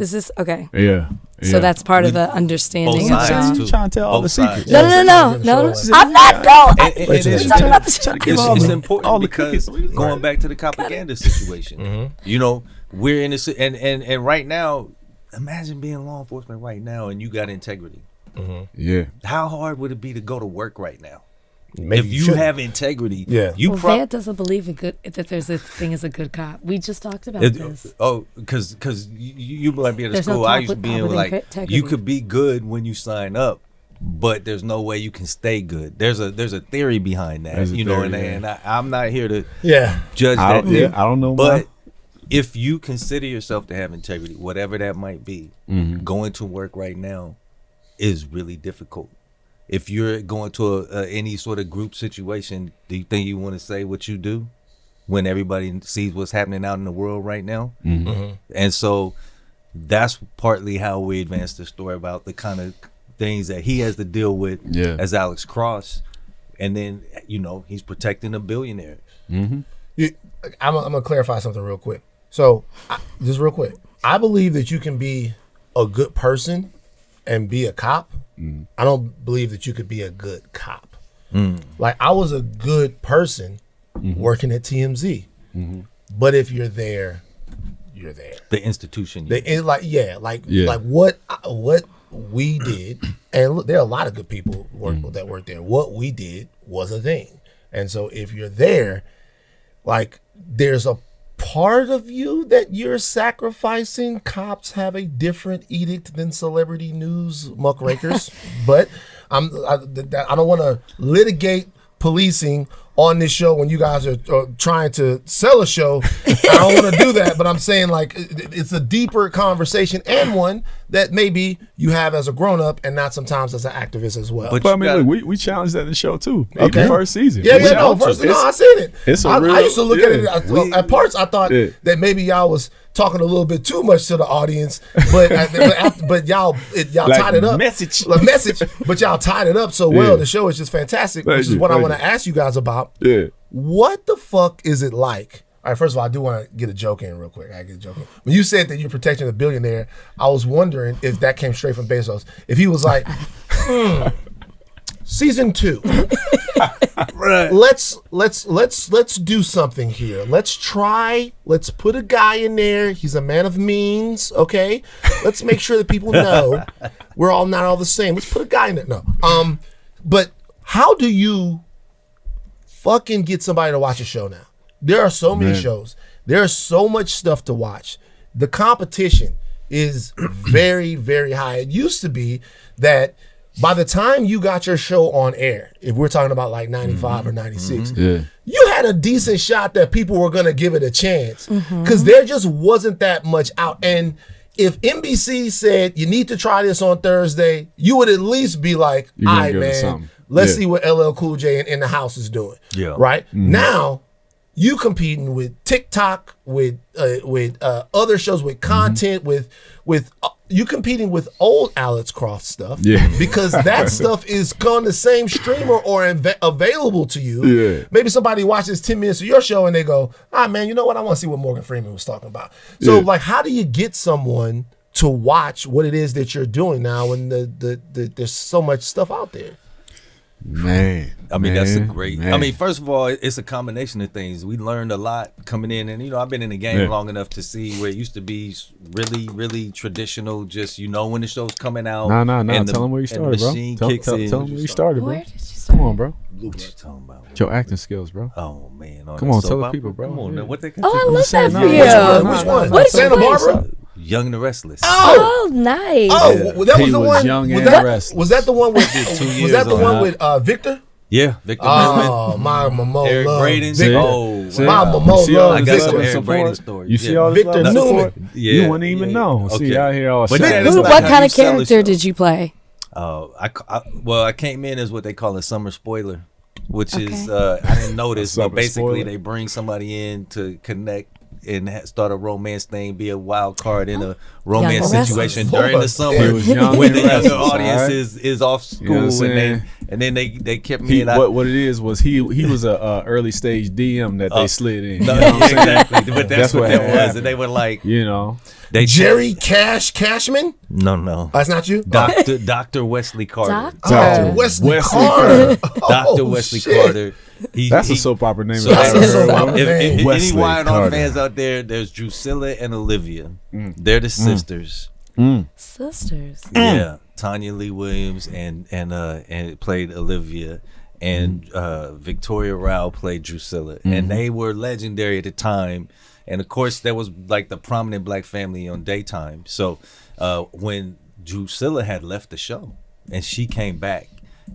Is this okay? Yeah. So that's part of the understanding Both of sides, God. too. Trying to tell all Both the secrets. sides. No. I'm not going. And We're talking about the Joker. it's important all the because cookies. going back to the propaganda situation, you know, we're in this, and right now, imagine being law enforcement right now and you got integrity. Yeah. How hard would it be to go to work right now? Maybe If you shouldn't. have integrity, Yeah. you Well, Dad doesn't believe that there's a thing as a good cop. We just talked about this. because you might be at a There's no school. cop I used to be in with like integrity. you could be good when you sign up, but there's no way you can stay good. There's a theory behind that, There's a you know, theory, and I'm not here to Yeah. judge I that. don't, yeah, I don't know why. But if you consider yourself to have integrity, whatever that might be, going to work right now is really difficult. If you're going to any sort of group situation, do you think you want to say what you do when everybody sees what's happening out in the world right now? And so that's partly how we advance the story about the kind of things that he has to deal with as Alex Cross. And then, you know, he's protecting a billionaire. I'm gonna clarify something real quick. So, just real quick, I believe that you can be a good person and be a cop. I don't believe that you could be a good cop. Like, I was a good person working at TMZ, but if you're there, you're there. The institution. Like what we did, and look, there are a lot of good people that work there. What we did was a thing, and so if you're there, like, there's a part of you that you're sacrificing. Cops have a different edict than celebrity news muckrakers, but I don't want to litigate policing on this show when you guys are trying to sell a show. I don't want to do that, but I'm saying, like, it's a deeper conversation and one that maybe you have as a grown-up and not sometimes as an activist as well. But But I mean, look, we challenged that in the show too. Even Okay. first season. Yeah, We no, challenged first, it. no, I seen it. it's a I real- used to look at it yeah. at parts. I thought that maybe y'all was talking a little bit too much to the audience, but y'all Like tied it up. message. Like message, but y'all tied it up so well. Yeah. The show is just fantastic, Thank which is you, what I thank want to you. ask you guys about. Yeah. What the fuck is it like? All right, first of all, I do want to get a joke in real quick. I get a joke in. When you said that you're protecting a billionaire, I was wondering if that came straight from Bezos. If he was like, season 2. Right. Let's do something here. Let's put a guy in there. He's a man of means, okay? Let's make sure that people know we're all not all the same. Let's put a guy in there. No. But how do you fucking get somebody to watch a show now? There are so many shows. There's so much stuff to watch. The competition is very, very high. It used to be that by the time you got your show on air, if we're talking about like 95 or 96, you had a decent shot that people were going to give it a chance because there just wasn't that much out. And if NBC said you need to try this on Thursday, you would at least be like, You all gonna right, give it man, something. let's Yeah. see what LL Cool J in the house is doing. Yeah. Right? Now, you competing with TikTok, with other shows, with content, with you competing with old Alex Croft stuff, because that stuff is on the same streamer or available to you. Yeah. Maybe somebody watches 10 minutes of your show and they go, man, you know what? I want to see what Morgan Freeman was talking about. So, like, how do you get someone to watch what it is that you're doing now when there's so much stuff out there? Man, I mean, that's a great. man. I mean, first of all, it's a combination of things. We learned a lot coming in, and I've been in the game long enough to see where it used to be really, really traditional. Just when the show's coming out. No. and Tell them where you started, bro. machine Tell kicks in. them where you started, bro. Where did you start? Come on, bro. What you talking about? Your acting skills, bro. Oh man! Come on, tell the people, bro. Come on, Yeah. now. What they Oh, I love that for no, you. Which one? What is Santa your Barbara? Young and the Restless. Oh, nice. Oh, well, that was He the was one. young was and that, restless. was that the one with? 2 Was years that the on one that. with Victor? Yeah, Victor Newman. Oh, my Mamo Eric love Braden. Victor. Oh, See? My wow. Mamo You see all love I this got Victor. some love and Eric Braden support? stories. You see Yeah. all this Victor love and Newman. support? Yeah, You wouldn't even yeah. know. See, Okay. out here all But sad. that's Who, not what how kind you of sell a character show. did you play? I came in as what they call a summer spoiler, which is I didn't notice, but basically they bring somebody in to connect and start a romance thing, be a wild card in a romance situation during the summer when the younger audience is off school, and then they kept me. What it is was he was a early stage DM that they slid in. Exactly, but that's what it was, and they were like, Jerry Cashman? No, that's not you. Dr. Wesley Carter. Dr. Wesley Carter. Dr. Wesley Carter. That's a soap opera name. If any Wild On fans out there, there's Drusilla and Olivia. They're the sisters. Sisters. Yeah, Tanya Lee Williams and played Olivia, and Victoria Rao played Drusilla, and they were legendary at the time. And of course, there was like the prominent black family on daytime. So when Drusilla had left the show, and she came back.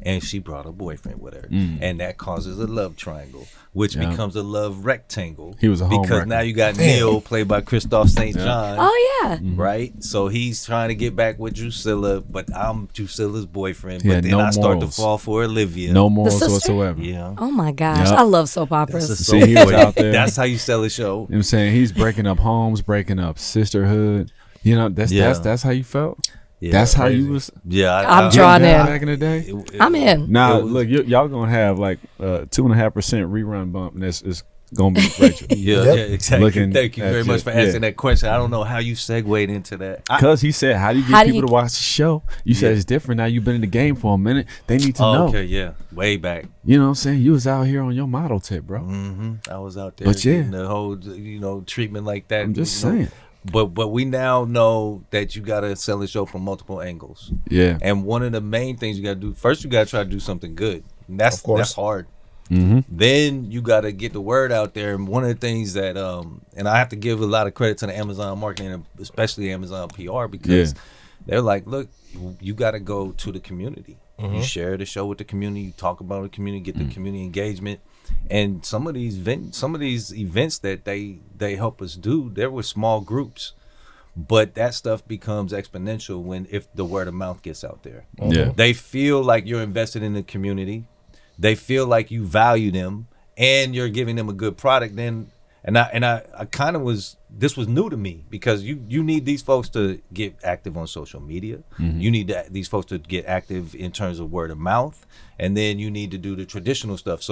And she brought a boyfriend with her, and that causes a love triangle, which becomes a love rectangle. He was a home because wrecker. now you got Neil, played by Christoph St. John. Oh yeah, right. So he's trying to get back with Drusilla, but I'm Drusilla's boyfriend. Yeah, but then no I start to morals. fall for Olivia. No morals sister? whatsoever. Yeah. Oh my gosh, Yep. I love soap operas. See, he was out there. That's how you sell a show. You know what I'm saying? He's breaking up homes, breaking up sisterhood. You know, that's how you felt. Yeah, that's how crazy. you was. Yeah, I'm drawn in. Back in the day. I'm in. Now, look, y'all gonna have like 2.5% rerun bump, and it's gonna be Rachel. Yeah, exactly. Looking Thank you at very much you. for asking Yeah. that question. I don't know how you segued into that. Because he said, "How do you get people to watch the show?" You said it's different now. You've been in the game for a minute. They need to know. Okay, yeah, way back. You know what I'm saying? You was out here on your model tip, bro. I was out there, But getting the whole treatment like that. I'm just saying. But we now know that you gotta sell the show from multiple angles. Yeah. And one of the main things you gotta do first, you gotta try to do something good. And that's hard. Then you gotta get the word out there. And one of the things that and I have to give a lot of credit to the Amazon marketing, especially Amazon PR, because they're like, look, you gotta go to the community. You share the show with the community, you talk about the community, get the community engagement. And some of these events that they help us do, there were small groups, but that stuff becomes exponential if the word of mouth gets out there. Yeah. They feel like you're invested in the community. They feel like you value them, and you're giving them a good product. I kind of this was new to me, because you need these folks to get active on social media. You need these folks to get active in terms of word of mouth, and then you need to do the traditional stuff.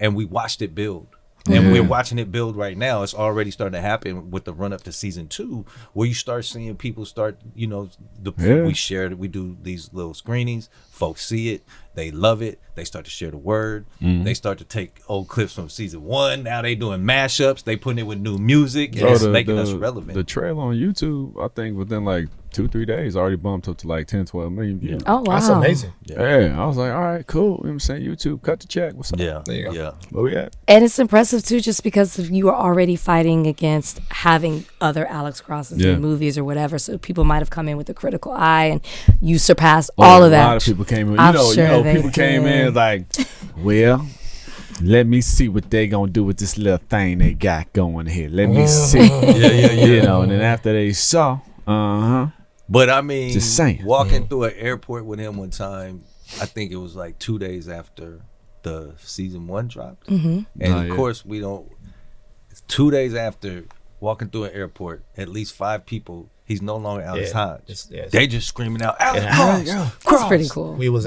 And we watched it build. And we're watching it build right now. It's already starting to happen with the run up to season 2, where you start seeing people start, we share it. We do these little screenings. Folks see it. They love it. They start to share the word. They start to take old clips from season 1. Now they doing mashups. They putting it with new music. And it's making us relevant. The trail on YouTube, I think within like 2-3 days, already bumped up to like 10-12 million views. Oh wow, that's amazing. Yeah, I was like, all right, cool. You know what I'm saying? YouTube, cut the check. What's up? Yeah, there you go. Yeah. Where we at? And it's impressive too, just because you are already fighting against having other Alex Crosses in movies or whatever. So people might have come in with a critical eye, and you surpassed all of that. A lot of people came in. I'm sure they people came in like, well, let me see what they gonna do with this little thing they got going here. Let me see. You know, and then after they saw, But I mean, just saying, walking through an airport with him one time, I think it was like 2 days after the season 1 dropped. And of course, 2 days after, walking through an airport, at least 5 people, he's no longer Aldis Hodge. They just screaming out, Aldis Cross! That's pretty cool. We was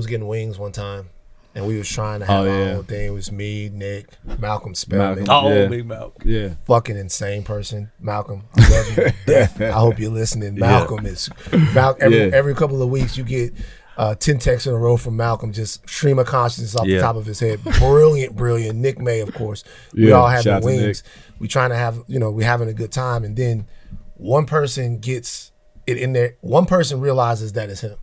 getting wings one time, and we was trying to have our own thing. It was me, Nick, Malcolm Spellman. Big Malcolm. Yeah. Fucking insane person. Malcolm, I love you to death. I hope you're listening. Malcolm is every couple of weeks you get 10 texts in a row from Malcolm, just stream of consciousness off the top of his head. Brilliant. Nick May, of course. We all having wings. We trying to have, we having a good time, and then one person gets it in there. One person realizes that it's him.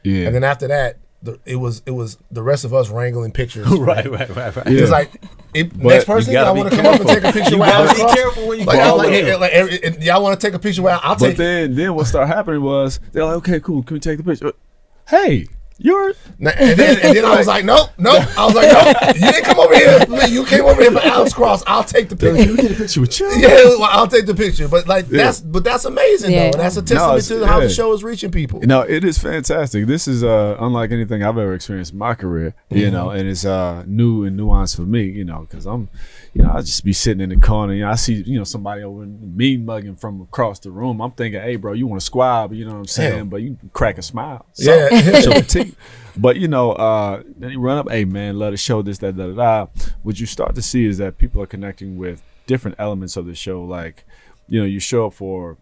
Yeah. And then after that, it was the rest of us wrangling pictures. Right. It's like, next person, y'all want to come up and take a picture with Alex Cross? Be careful when you y'all want to take a picture with I'll take it. But then what started happening was, they're like, okay, cool, can we take the picture? Hey, Yours. And then I was like, nope. I was like, nope. You didn't come over here. You came over here for Alex Cross. I'll take the picture. You get a picture with you. Yeah, well, I'll take the picture. But that's amazing though. That's a testament to how the show is reaching people. No, it is fantastic. This is unlike anything I've ever experienced in my career. You know, and it's new and nuanced for me. You know, because I'm, I just be sitting in the corner. I see somebody over mean mugging from across the room. I'm thinking, hey, bro, you want to squab? You know what I'm saying? Yeah. But you crack a smile. Yeah. Show the teeth. But then you run up, hey man, let us show this, that, da, da, da. What you start to see is that people are connecting with different elements of the show. Like, you show up for,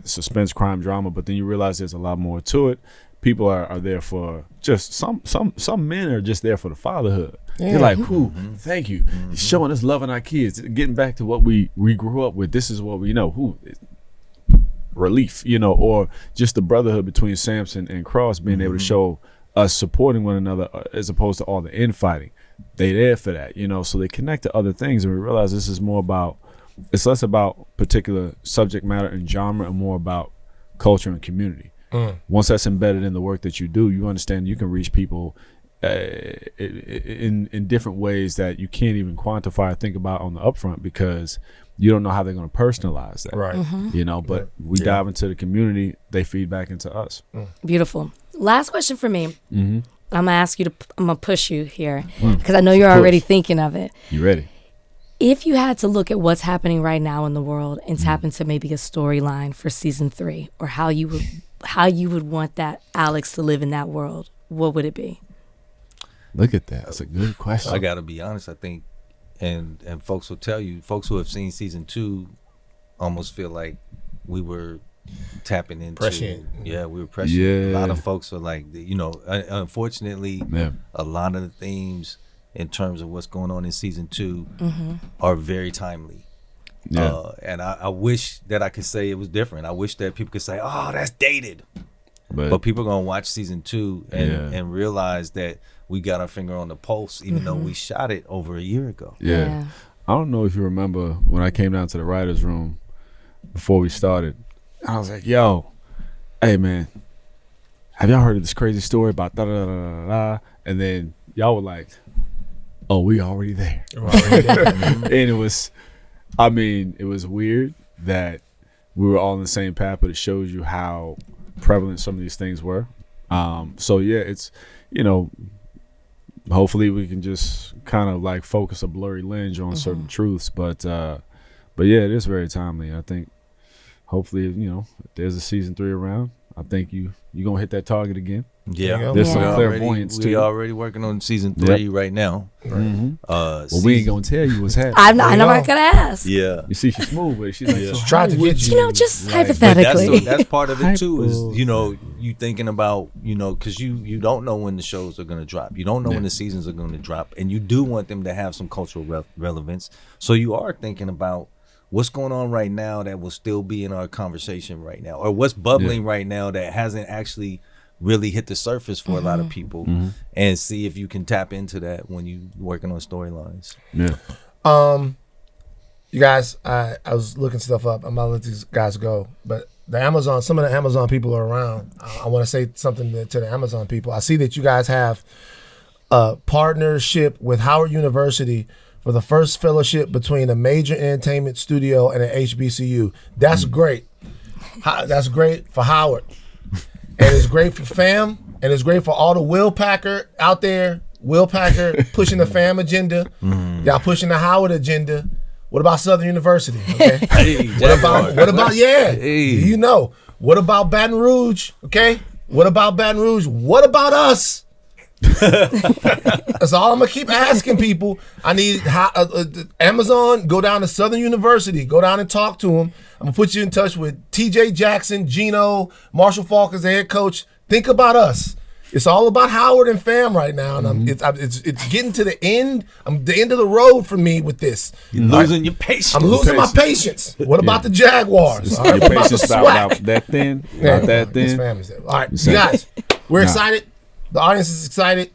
suspense, crime, drama, but then you realize there's a lot more to it. People are there for just some men are just there for the fatherhood. Yeah. They're like, thank you. Showing us loving our kids, getting back to what we grew up with. This is what we know. Relief, or just the brotherhood between Samson and Cross being able to show us supporting one another as opposed to all the infighting. They there for that, so they connect to other things, and we realize this is it's less about particular subject matter and genre and more about culture and community. Once that's embedded in the work that you do, you understand you can reach people in different ways that you can't even quantify or think about on the upfront because you don't know how they're going to personalize that. Right. But we dive into the community, they feed back into us. Beautiful. Last question for me. I'm going to ask you I'm going to push you here because I know you're already thinking of it. You ready? If you had to look at what's happening right now in the world and tap into maybe a storyline for season 3 or how you would want that Alex to live in that world, what would it be? Look at that. That's a good question. I got to be honest. I think, and folks will tell you, folks who have seen season 2 almost feel like we were tapping into prescient. Yeah, we were prescient. Yeah. A lot of folks are like, unfortunately, a lot of the themes in terms of what's going on in season 2 are very timely. Yeah. And I wish that I could say it was different. I wish that people could say, oh, that's dated. But people are going to watch season 2 and realize that we got our finger on the pulse, even though we shot it over a year ago. Yeah. I don't know if you remember when I came down to the writer's room before we started. I was like, yo, hey, man, have y'all heard of this crazy story about da-da-da-da-da? And then y'all were like, oh, we already there. And it was weird that we were all on the same path, but it shows you how prevalent some of these things were. It's, hopefully we can just kind of like focus a blurry lens on certain truths. But yeah, it is very timely. I think hopefully, if there's a season 3 around, I think you're going to hit that target again. Yeah. There's some clairvoyance too. We already working on season 3 right now. Well, we ain't going to tell you what's happening. I'm not going to ask. Yeah. You see, she's smooth with it. She's like, She's trying to get you. Just hypothetically. But that's part of it too is, you thinking about, because you don't know when the shows are going to drop. You don't know when the seasons are going to drop. And you do want them to have some cultural relevance. So you are thinking about what's going on right now that will still be in our conversation right now, or what's bubbling right now that hasn't actually really hit the surface for a lot of people, and see if you can tap into that when you working on storylines. You guys, I was looking stuff up. I'm gonna let these guys go, but some of the Amazon people are around. I want to say something to the Amazon people. I see that you guys have a partnership with Howard University for the first fellowship between a major entertainment studio and an HBCU. That's great. That's great for Howard. And it's great for fam. And it's great for all the Will Packer out there. Will Packer pushing the fam agenda. Y'all pushing the Howard agenda. What about Southern University? Okay. What about what about Baton Rouge? Okay. What about Baton Rouge? What about us? That's all I'm gonna keep asking people. I need Amazon. Go down to Southern University. Go down and talk to them. I'm gonna put you in touch with T.J. Jackson, Gino, Marshall Falk as the head coach. Think about us. It's all about Howard and fam right now, and it's getting to the end. I'm the end of the road for me with this. You're losing your patience. I'm losing my patience. What about the Jaguars? Your patience about that thin. About that thin. All right, you guys, we're excited. The audience is excited.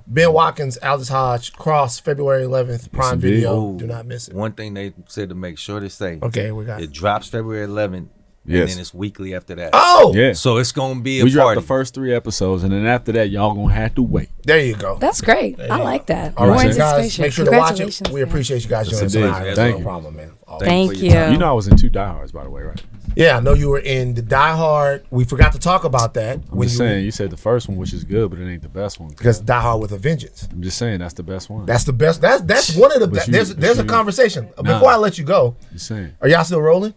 Ben Watkins, Aldis Hodge, Cross, February 11th, Prime Video. Do not miss it. One thing they said to make sure to say. Okay, we got it. Drops February 11th. Yes. And then it's weekly after that. Oh, Yeah. So it's gonna be a We dropped party. the first 3 episodes, and then after that, y'all gonna have to wait. there you go. That's great. I like that. All More right, so guys, anticipation. make sure to watch it. Congratulations, We man. appreciate you guys joining us indeed. tonight. Thank No you. problem, man. Thank for you. your time. You know I was in 2 diehards, by the way, right? Yeah, I know you were in the Die Hard. We forgot to talk about that I'm just saying, you said the first one, which is good, but it ain't the best one. because Die Hard with a Vengeance. I'm just saying that's the best one. That's the best. That's one of the. But you- there's but a you- conversation Nah. before I let you go. Just saying. Are y'all still rolling?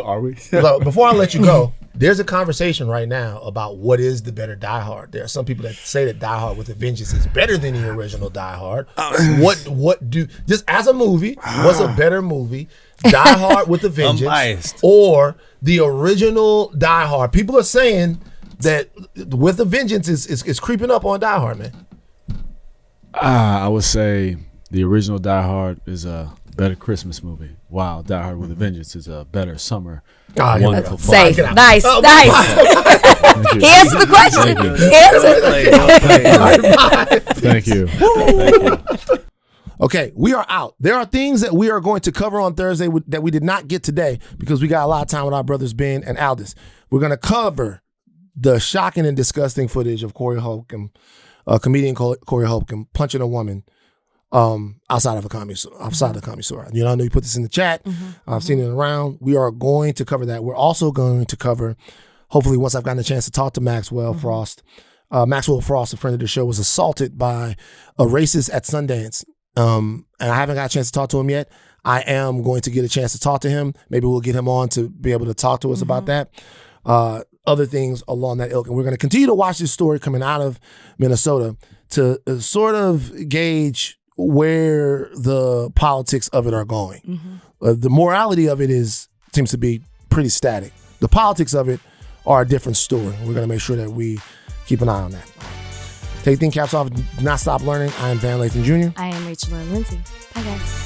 Are we? Look, before I let you go, there's a conversation right now about what is the better Die Hard. There are some people that say that Die Hard with a Vengeance is better than the original Die Hard. What do just as a movie? What's a better movie? Die Hard with a Vengeance, biased. or the original Die Hard? People are saying that with a Vengeance is creeping up on Die Hard, man. I would say the original Die Hard is a better Christmas movie, while Die Hard with a Vengeance is a better summer. Ah, here we wonderful go. fun. Safe. Get out. Nice. Oh, Nice. Thank you. He answered the question. Thank you. He answered. Thank you. Thank you. Okay, we are out. There are things that we are going to cover on Thursday that we did not get today because we got a lot of time with our brothers Ben and Aldis. We're going to cover the shocking and disgusting footage of Corey Holcomb, comedian Corey Holcomb, punching a woman outside of the comedy store. You know, I know you put this in the chat. I've seen it around. We are going to cover that. We're also going to cover, hopefully once I've gotten a chance to talk to Maxwell Frost. Maxwell Frost, a friend of the show, was assaulted by a racist at Sundance. And I haven't got a chance to talk to him yet. I am going to get a chance to talk to him. Maybe we'll get him on to be able to talk to us about that. Other things along that ilk. And we're going to continue to watch this story coming out of Minnesota to sort of gauge where the politics of it are going. The morality of it seems to be pretty static. The politics of it are a different story. We're going to make sure that we keep an eye on that. Take the caps off. Do not stop learning. I am Van Lathan Jr. I am Rachel and Lindsay. Bye, guys.